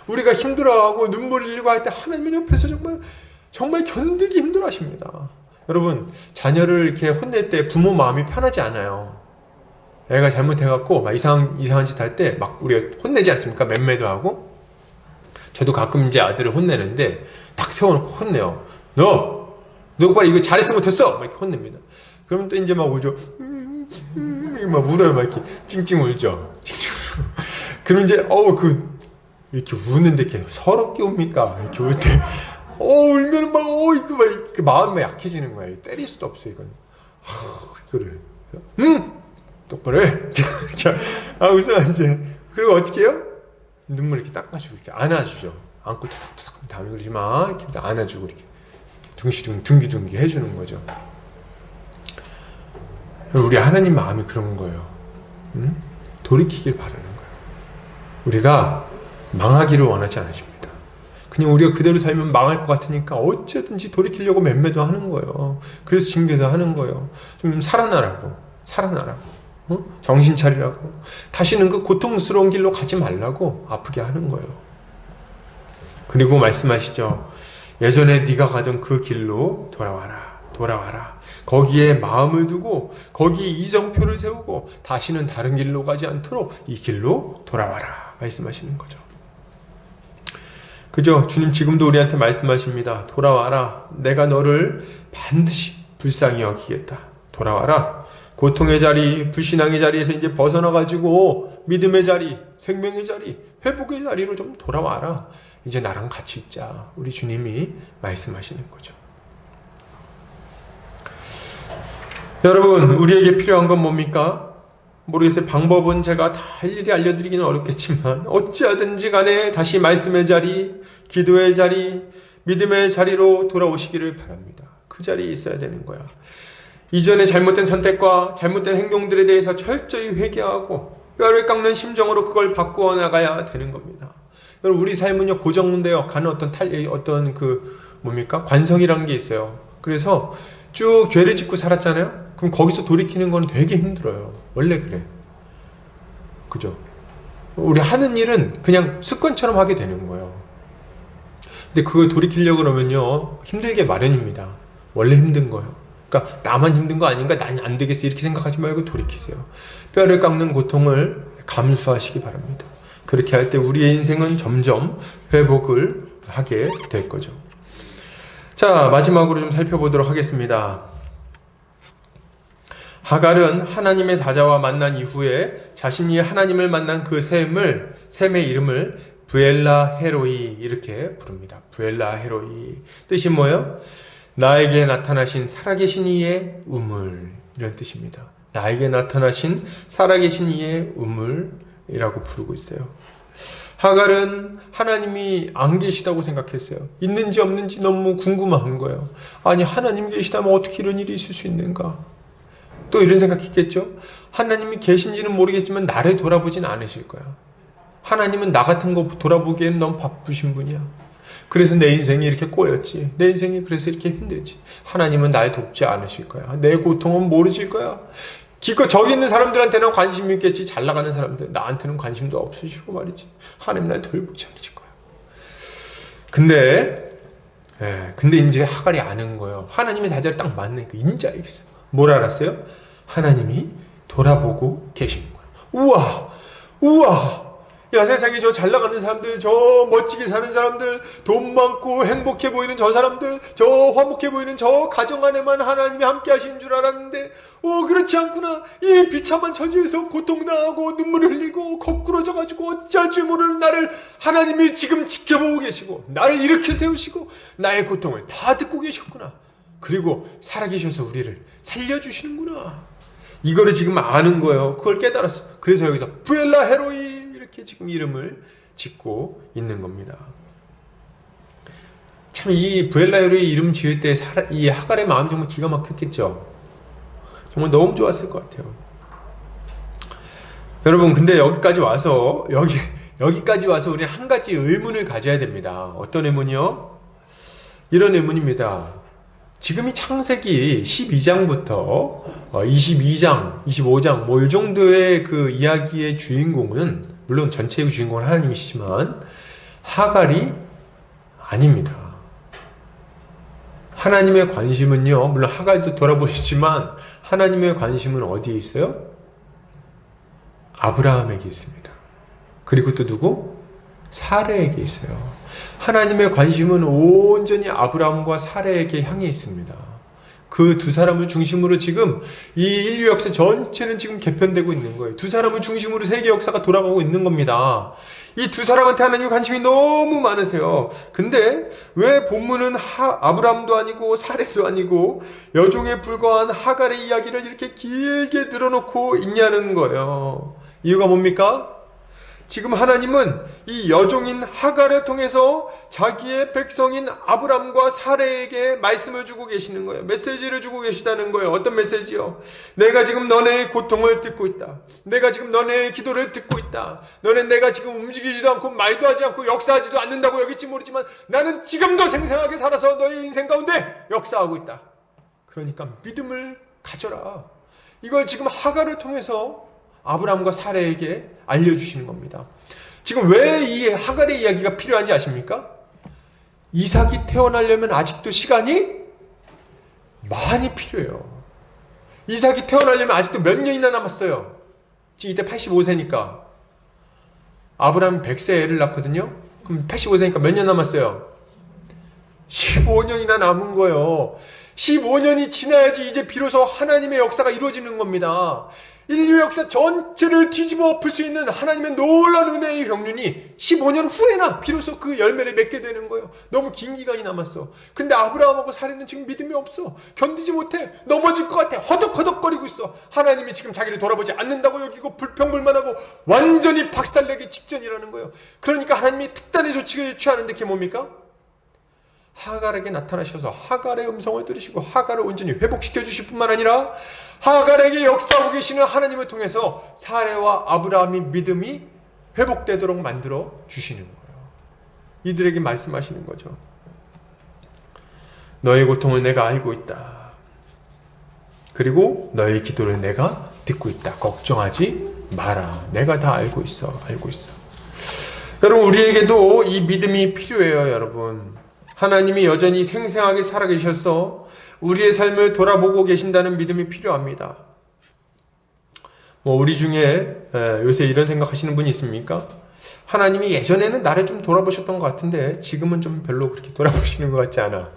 우리가 힘들어하고 눈물을 흘리고 할 때 하나님은 옆에서 정말 견디기 힘들어하십니다. 여러분 자녀를 이렇게 혼낼 때 부모 마음이 편하지 않아요. 애가 잘못해갖고 막 이상한 짓 할 때 막 우리가 혼내지 않습니까? 맴매도 하고. 저도 가끔 이제 아들을 혼내는데 딱 세워놓고 혼내요. 너 빨리 이거 잘했으면 못했어! 막 이렇게 혼냅니다. 그러면 또 이제 막 울죠. 막 울어요. 막 이렇게 찡찡 울죠. 그럼 이제 이렇게 우는데 이렇게 서럽게 웁니까? 이렇게 울 때 울면은 이거 마음이 약해지는 거예요. 때릴 수도 없어요. 이건. 이거를 똑바로 해. 웃어 이제. 그리고 어떻게 해요? 눈물 이렇게 닦아주고 이렇게 안아주죠. 안고 툭툭툭 다음에 그러지 마. 이렇게 안아주고 이렇게 둥기둥기 해주는 거죠. 우리 하나님 마음이 그런 거예요. 돌이키길 바라는 거예요. 우리가 망하기를 원하지 않으십니다. 그냥 우리가 그대로 살면 망할 것 같으니까 어쨌든지 돌이키려고 맴매도 하는 거예요. 그래서 징계도 하는 거예요. 좀 살아나라고. 정신 차리라고. 다시는 그 고통스러운 길로 가지 말라고 아프게 하는 거예요. 그리고 말씀하시죠. 예전에 네가 가던 그 길로 돌아와라. 거기에 마음을 두고 거기에 이정표를 세우고 다시는 다른 길로 가지 않도록 이 길로 돌아와라 말씀하시는 거죠. 그죠? 주님 지금도 우리한테 말씀하십니다. 돌아와라. 내가 너를 반드시 불쌍히 여기겠다. 돌아와라. 고통의 자리, 불신앙의 자리에서 이제 벗어나가지고 믿음의 자리, 생명의 자리, 회복의 자리로 좀 돌아와라. 이제 나랑 같이 있자. 우리 주님이 말씀하시는 거죠. 여러분, 우리에게 필요한 건 뭡니까? 모르겠어요. 방법은 제가 다 일일이 알려드리기는 어렵겠지만 어찌하든지 간에 다시 말씀의 자리, 기도의 자리, 믿음의 자리로 돌아오시기를 바랍니다. 그 자리에 있어야 되는 거야. 이전에 잘못된 선택과 잘못된 행동들에 대해서 철저히 회개하고 뼈를 깎는 심정으로 그걸 바꾸어 나가야 되는 겁니다. 여러분, 우리 삶은요 고정되어 가는 어떤 관성이라는 게 있어요. 그래서 쭉 죄를 짓고 살았잖아요. 그럼 거기서 돌이키는 건 되게 힘들어요. 원래 그래. 그죠? 우리 하는 일은 그냥 습관처럼 하게 되는 거예요. 근데 그걸 돌이키려고 그러면요 힘들게 마련입니다. 원래 힘든 거예요. 그러니까 나만 힘든 거 아닌가? 난 안 되겠어 이렇게 생각하지 말고 돌이키세요. 뼈를 깎는 고통을 감수하시기 바랍니다. 그렇게 할 때 우리의 인생은 점점 회복을 하게 될 거죠. 자, 마지막으로 좀 살펴보도록 하겠습니다. 하갈은 하나님의 사자와 만난 이후에 자신이 하나님을 만난 그 셈의 이름을 부엘라 헤로이 이렇게 부릅니다. 부엘라 헤로이. 뜻이 뭐예요? 나에게 나타나신 살아계신 이의 우물, 이런 뜻입니다. 나에게 나타나신 살아계신 이의 우물이라고 부르고 있어요. 하갈은 하나님이 안 계시다고 생각했어요. 있는지 없는지 너무 궁금한 거예요. 아니, 하나님 계시다면 어떻게 이런 일이 있을 수 있는가? 또 이런 생각했겠죠. 하나님이 계신지는 모르겠지만 나를 돌아보진 않으실 거야. 하나님은 나 같은 거 돌아보기에는 너무 바쁘신 분이야. 그래서 내 인생이 이렇게 꼬였지. 내 인생이 그래서 이렇게 힘들지. 하나님은 날 돕지 않으실 거야. 내 고통은 모르실 거야. 기껏 저기 있는 사람들한테는 관심이 있겠지. 잘 나가는 사람들 나한테는 관심도 없으시고 말이지. 하나님 날 돌보지 않으실 거야. 근데 이제 하갈이 아는 거예요. 하나님의 사자를 딱 맞네. 인자 알겠어. 뭘 알았어요? 하나님이 돌아보고 계신 거야. 우와. 야, 세상에 저 잘 나가는 사람들, 저 멋지게 사는 사람들, 돈 많고 행복해 보이는 저 사람들, 저 화목해 보이는 저 가정 안에만 하나님이 함께 하시는 줄 알았는데 그렇지 않구나. 이 비참한 처지에서 고통당하고 눈물을 흘리고 거꾸러져가지고 어찌할 줄 모르는 나를 하나님이 지금 지켜보고 계시고 나를 이렇게 세우시고 나의 고통을 다 듣고 계셨구나. 그리고 살아계셔서 우리를 살려주시는구나. 이거를 지금 아는 거예요. 그걸 깨달았어. 그래서 여기서 부엘라 헤로이 이렇게 지금 이름을 짓고 있는 겁니다. 참 이 부엘라 헤로이 이름 지을 때 이 하갈의 마음이 정말 기가 막혔겠죠. 정말 너무 좋았을 것 같아요. 여러분, 근데 여기까지 와서 우리는 한 가지 의문을 가져야 됩니다. 어떤 의문이요? 이런 의문입니다. 지금 이 창세기 12장부터 22장, 25장 이 정도의 그 이야기의 주인공은 물론 전체의 주인공은 하나님이시지만 하갈이 아닙니다. 하나님의 관심은요, 물론 하갈도 돌아보시지만 하나님의 관심은 어디에 있어요? 아브라함에게 있습니다. 그리고 또 누구? 사레에게 있어요. 하나님의 관심은 온전히 아브라함과 사레에게 향해 있습니다. 그 두 사람을 중심으로 지금 이 인류 역사 전체는 지금 개편되고 있는 거예요. 두 사람을 중심으로 세계 역사가 돌아가고 있는 겁니다. 이 두 사람한테 하나님의 관심이 너무 많으세요. 근데 왜 본문은 아브라함도 아니고 사레도 아니고 여종에 불과한 하갈의 이야기를 이렇게 길게 늘어놓고 있냐는 거예요. 이유가 뭡니까? 지금 하나님은 이 여종인 하갈을 통해서 자기의 백성인 아브람과 사레에게 말씀을 주고 계시는 거예요. 메시지를 주고 계시다는 거예요. 어떤 메시지요? 내가 지금 너네의 고통을 듣고 있다. 내가 지금 너네의 기도를 듣고 있다. 내가 지금 움직이지도 않고 말도 하지 않고 역사하지도 않는다고 여길지 모르지만 나는 지금도 생생하게 살아서 너의 인생 가운데 역사하고 있다. 그러니까 믿음을 가져라. 이걸 지금 하갈을 통해서 아브람과 사레에게 알려주시는 겁니다. 지금 왜 이 하갈의 이야기가 필요한지 아십니까? 이삭이 태어나려면 아직도 시간이 많이 필요해요. 이삭이 태어나려면 아직도 몇 년이나 남았어요. 지금 이때 85세니까. 아브라함이 100세 애를 낳거든요. 그럼 85세니까 몇 년 남았어요? 15년이나 남은 거예요. 15년이 지나야지 이제 비로소 하나님의 역사가 이루어지는 겁니다. 인류 역사 전체를 뒤집어 엎을 수 있는 하나님의 놀라운 은혜의 경륜이 15년 후에나 비로소 그 열매를 맺게 되는 거예요. 너무 긴 기간이 남았어. 근데 아브라함하고 사례는 지금 믿음이 없어. 견디지 못해. 넘어질 것 같아. 허덕허덕거리고 있어. 하나님이 지금 자기를 돌아보지 않는다고 여기고 불평불만하고 완전히 박살내기 직전이라는 거예요. 그러니까 하나님이 특단의 조치를 취하는데 그게 뭡니까? 하갈에게 나타나셔서 하갈의 음성을 들으시고 하갈을 온전히 회복시켜 주실 뿐만 아니라 하갈에게 역사하고 계시는 하나님을 통해서 사레와 아브라함의 믿음이 회복되도록 만들어 주시는 거예요. 이들에게 말씀하시는 거죠. 너의 고통을 내가 알고 있다. 그리고 너의 기도를 내가 듣고 있다. 걱정하지 마라. 내가 다 알고 있어. 알고 있어. 여러분, 우리에게도 이 믿음이 필요해요, 여러분. 하나님이 여전히 생생하게 살아계셔서 우리의 삶을 돌아보고 계신다는 믿음이 필요합니다. 우리 중에 요새 이런 생각하시는 분이 있습니까? 하나님이 예전에는 나를 좀 돌아보셨던 것 같은데 지금은 좀 별로 그렇게 돌아보시는 것 같지 않아.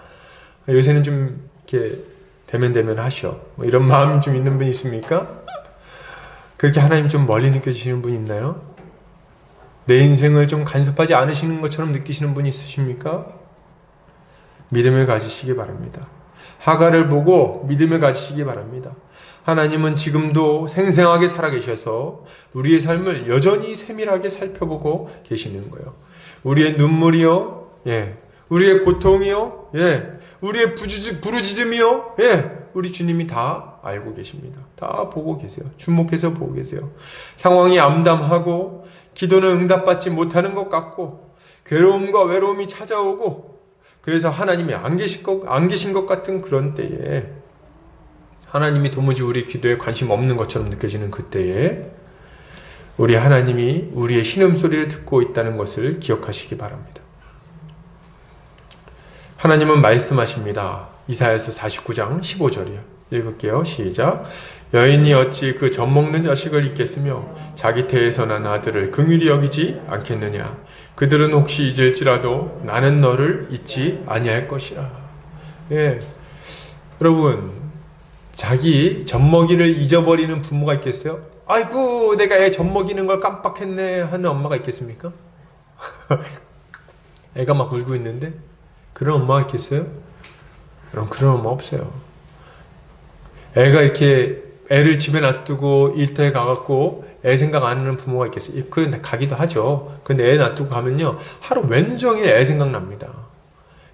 요새는 좀 이렇게 대면대면 하셔. 이런 마음이 좀 있는 분 있습니까? 그렇게 하나님 좀 멀리 느껴지시는 분 있나요? 내 인생을 좀 간섭하지 않으시는 것처럼 느끼시는 분이 있으십니까? 믿음을 가지시기 바랍니다. 하갈을 보고 믿음을 가지시기 바랍니다. 하나님은 지금도 생생하게 살아계셔서 우리의 삶을 여전히 세밀하게 살펴보고 계시는 거예요. 우리의 눈물이요, 우리의 고통이요, 우리의 부르짖음이요, 우리 주님이 다 알고 계십니다. 다 보고 계세요. 주목해서 보고 계세요. 상황이 암담하고 기도는 응답받지 못하는 것 같고 괴로움과 외로움이 찾아오고 그래서 하나님이 안 계신 것 같은 그런 때에 하나님이 도무지 우리 기도에 관심 없는 것처럼 느껴지는 그때에 우리 하나님이 우리의 신음소리를 듣고 있다는 것을 기억하시기 바랍니다. 하나님은 말씀하십니다. 이사야서 49장 15절이요. 읽을게요. 시작. 여인이 어찌 그 젖먹는 자식을 잊겠으며 자기 태에서 난 아들을 긍휼히 여기지 않겠느냐. 그들은 혹시 잊을지라도 나는 너를 잊지 아니할 것이라. 여러분, 자기 젖먹이를 잊어버리는 부모가 있겠어요? 아이고, 내가 애 젖먹이는 걸 깜빡했네 하는 엄마가 있겠습니까? 애가 막 울고 있는데 그런 엄마가 있겠어요? 여러분, 그런 엄마 없어요. 애가 이렇게 애를 집에 놔두고 일터에 가갖고 애 생각 안 하는 부모가 있겠어요? 그런데 가기도 하죠. 근데 애 놔두고 가면요, 하루 왼종일 애 생각납니다.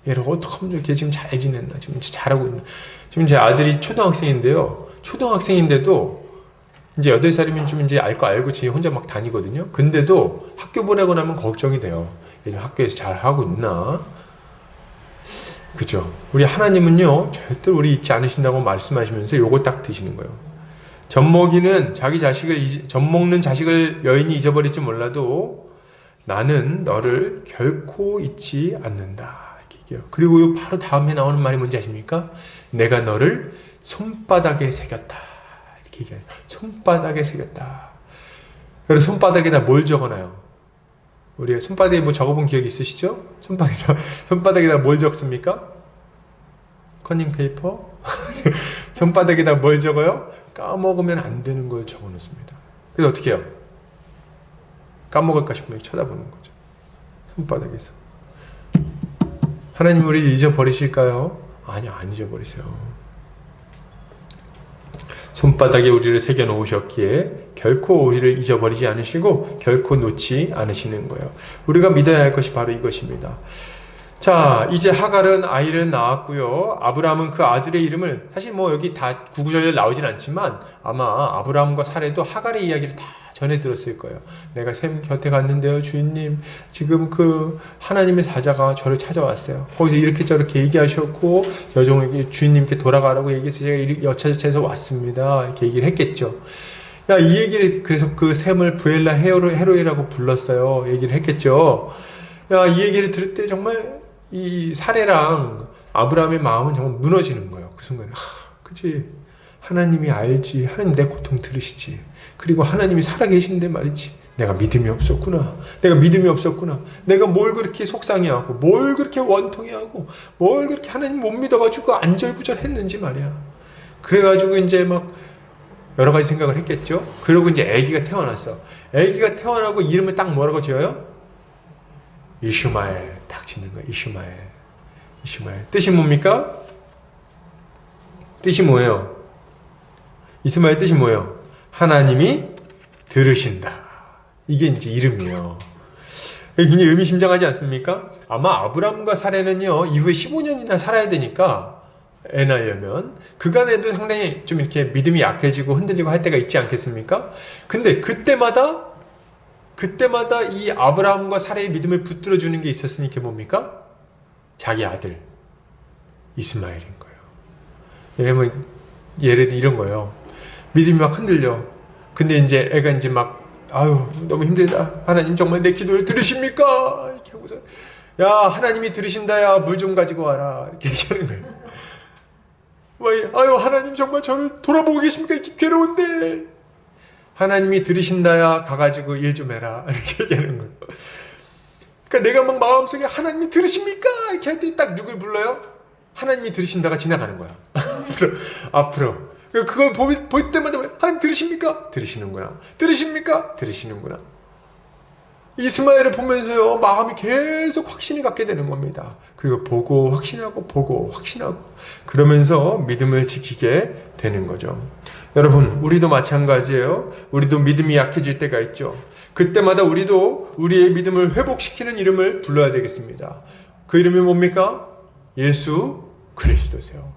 얘를 어떡하면 걔 지금 잘 지냈나? 지금 잘하고 있나? 지금 제 아들이 초등학생인데요. 초등학생인데도 이제 8살이면 좀 이제 알 거 알고 지금 혼자 막 다니거든요. 근데도 학교 보내고 나면 걱정이 돼요. 얘 학교에서 잘 하고 있나? 그죠? 우리 하나님은요, 절대 우리 잊지 않으신다고 말씀하시면서 요거 딱 드시는 거예요. 젖먹이는 젖먹는 자식을 여인이 잊어버릴지 몰라도 나는 너를 결코 잊지 않는다. 이렇게 얘기해요. 그리고 바로 다음에 나오는 말이 뭔지 아십니까? 내가 너를 손바닥에 새겼다. 이렇게 얘기해요. 손바닥에 새겼다. 그래서 손바닥에다 뭘 적어놔요? 우리가 손바닥에 뭐 적어본 기억 있으시죠? 손바닥에다 뭘 적습니까? 커닝 페이퍼? 손바닥에다 뭘 적어요? 까먹으면 안 되는 걸 적어 놓습니다. 그래서 어떻게 해요? 까먹을까 싶으면 쳐다보는 거죠. 손바닥에서. 하나님 우리를 잊어버리실까요? 아니요, 안 잊어버리세요. 손바닥에 우리를 새겨 놓으셨기에 결코 우리를 잊어버리지 않으시고 결코 놓지 않으시는 거예요. 우리가 믿어야 할 것이 바로 이것입니다. 자, 이제 하갈은 아이를 낳았고요. 아브라함은 그 아들의 이름을, 사실 뭐 여기 다 구구절절 나오진 않지만 아마 아브라함과 사레도 하갈의 이야기를 다 전해 들었을 거예요. 내가 샘 곁에 갔는데요, 주인님, 지금 그 하나님의 사자가 저를 찾아왔어요. 거기서 이렇게 저렇게 얘기하셨고 여종에게 주인님께 돌아가라고 얘기해서 제가 여차저차해서 왔습니다. 이렇게 얘기를 했겠죠. 야, 이 얘기를, 그래서 그 샘을 부엘라 헤로이라고 불렀어요. 얘기를 했겠죠. 야, 이 얘기를 들을 때 정말 이 사레랑 아브라함의 마음은 정말 무너지는 거예요. 그 순간에. 그치. 하나님이 알지. 하나님 내 고통 들으시지. 그리고 하나님이 살아계신데 말이지. 내가 믿음이 없었구나. 내가 뭘 그렇게 속상해하고, 뭘 그렇게 원통해하고, 뭘 그렇게 하나님 못 믿어가지고 안절부절했는지 말이야. 그래가지고 이제 막 여러 가지 생각을 했겠죠. 그리고 이제 아기가 태어났어. 아기가 태어나고 이름을 딱 뭐라고 지어요? 이슈마엘 딱 짓는 거야. 이슈마엘. 뜻이 뭡니까? 뜻이 뭐예요? 이스마엘 뜻이 뭐예요? 하나님이 들으신다. 이게 이제 이름이에요. 굉장히 의미심장하지 않습니까? 아마 아브람과 사레는요, 이후에 15년이나 살아야 되니까, 애 낳으려면, 그간에도 상당히 좀 이렇게 믿음이 약해지고 흔들리고 할 때가 있지 않겠습니까? 근데 그때마다 이 아브라함과 사레의 믿음을 붙들어주는 게 있었으니 그게 뭡니까? 자기 아들, 이스마엘인 거예요. 왜냐면, 예를 들어 이런 거예요. 믿음이 막 흔들려. 근데 이제 애가 이제 막, 아유, 너무 힘들다. 하나님 정말 내 기도를 들으십니까? 이렇게 하고서, 야, 하나님이 들으신다야, 물 좀 가지고 와라. 이렇게 얘기하는 거예요. 아유, 하나님 정말 저를 돌아보고 계십니까? 이렇게 괴로운데. 하나님이 들으신다야, 가가지고 일 좀 해라. 이렇게 얘기하는 거예요. 그러니까 내가 막 마음속에 하나님이 들으십니까? 이렇게 할 때 딱 누굴 불러요? 하나님이 들으신다가 지나가는 거야. 앞으로. 그걸 볼 때마다 하나님 들으십니까? 들으시는구나. 들으십니까? 들으시는구나. 이스마엘을 보면서요, 마음이 계속 확신이 갖게 되는 겁니다. 그리고 보고 확신하고 그러면서 믿음을 지키게 되는 거죠. 여러분, 우리도 마찬가지예요. 우리도 믿음이 약해질 때가 있죠. 그때마다 우리도 우리의 믿음을 회복시키는 이름을 불러야 되겠습니다. 그 이름이 뭡니까? 예수 그리스도세요.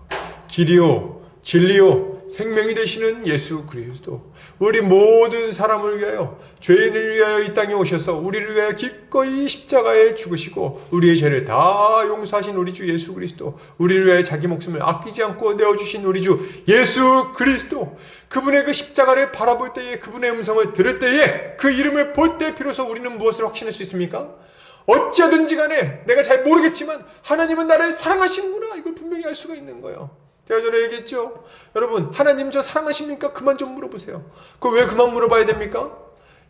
길이요, 진리요, 생명이 되시는 예수 그리스도. 우리 모든 사람을 위하여, 죄인을 위하여 이 땅에 오셔서 우리를 위하여 기꺼이 십자가에 죽으시고 우리의 죄를 다 용서하신 우리 주 예수 그리스도, 우리를 위하여 자기 목숨을 아끼지 않고 내어주신 우리 주 예수 그리스도, 그분의 그 십자가를 바라볼 때에, 그분의 음성을 들을 때에, 그 이름을 볼 때 비로소 우리는 무엇을 확신할 수 있습니까? 어찌하든지 간에 내가 잘 모르겠지만 하나님은 나를 사랑하시는구나, 이걸 분명히 알 수가 있는 거예요. 제가 전에 얘기했죠. 여러분, 하나님 저 사랑하십니까? 그만 좀 물어보세요. 그거 왜 그만 물어봐야 됩니까?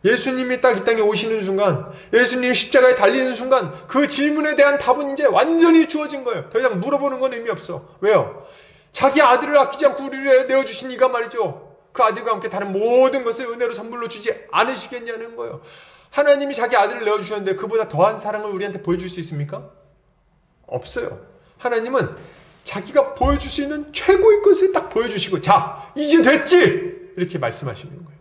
예수님이 딱 이 땅에 오시는 순간, 예수님이 십자가에 달리는 순간, 그 질문에 대한 답은 이제 완전히 주어진 거예요. 더 이상 물어보는 건 의미 없어. 왜요? 자기 아들을 아끼지 않고 우리를 내어주신 이가 말이죠, 그 아들과 함께 다른 모든 것을 은혜로 선물로 주지 않으시겠냐는 거예요. 하나님이 자기 아들을 내어주셨는데 그보다 더한 사랑을 우리한테 보여줄 수 있습니까? 없어요. 하나님은 자기가 보여줄 수 있는 최고의 것을 딱 보여주시고, 자, 이제 됐지! 이렇게 말씀하시는 거예요.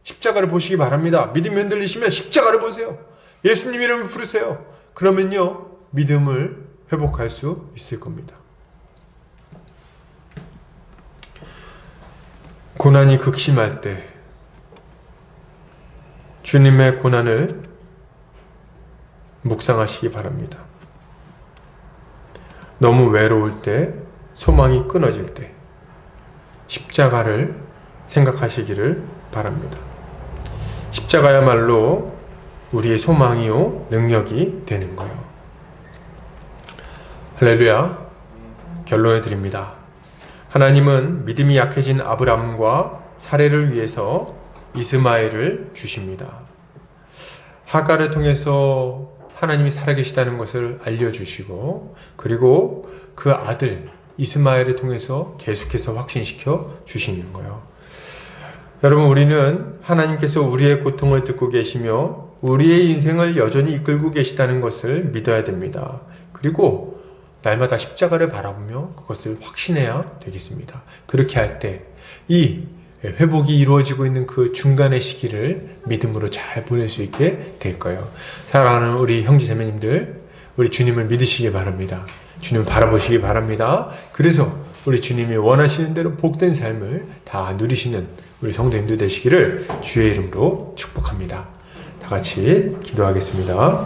십자가를 보시기 바랍니다. 믿음이 흔들리시면 십자가를 보세요. 예수님 이름을 부르세요. 그러면요, 믿음을 회복할 수 있을 겁니다. 고난이 극심할 때 주님의 고난을 묵상하시기 바랍니다. 너무 외로울 때, 소망이 끊어질 때 십자가를 생각하시기를 바랍니다. 십자가야말로 우리의 소망이요, 능력이 되는 거예요. 할렐루야. 결론을 드립니다. 하나님은 믿음이 약해진 아브람과 사레를 위해서 이스마엘을 주십니다. 하갈을 통해서 하나님이 살아계시다는 것을 알려주시고, 그리고 그 아들 이스마엘을 통해서 계속해서 확신시켜 주시는 거예요. 여러분, 우리는 하나님께서 우리의 고통을 듣고 계시며 우리의 인생을 여전히 이끌고 계시다는 것을 믿어야 됩니다. 그리고 날마다 십자가를 바라보며 그것을 확신해야 되겠습니다. 그렇게 할 때 이 회복이 이루어지고 있는 그 중간의 시기를 믿음으로 잘 보낼 수 있게 될 거예요. 사랑하는 우리 형제자매님들, 우리 주님을 믿으시기 바랍니다. 주님을 바라보시기 바랍니다. 그래서 우리 주님이 원하시는 대로 복된 삶을 다 누리시는 우리 성도님들 되시기를 주의 이름으로 축복합니다. 다 같이 기도하겠습니다.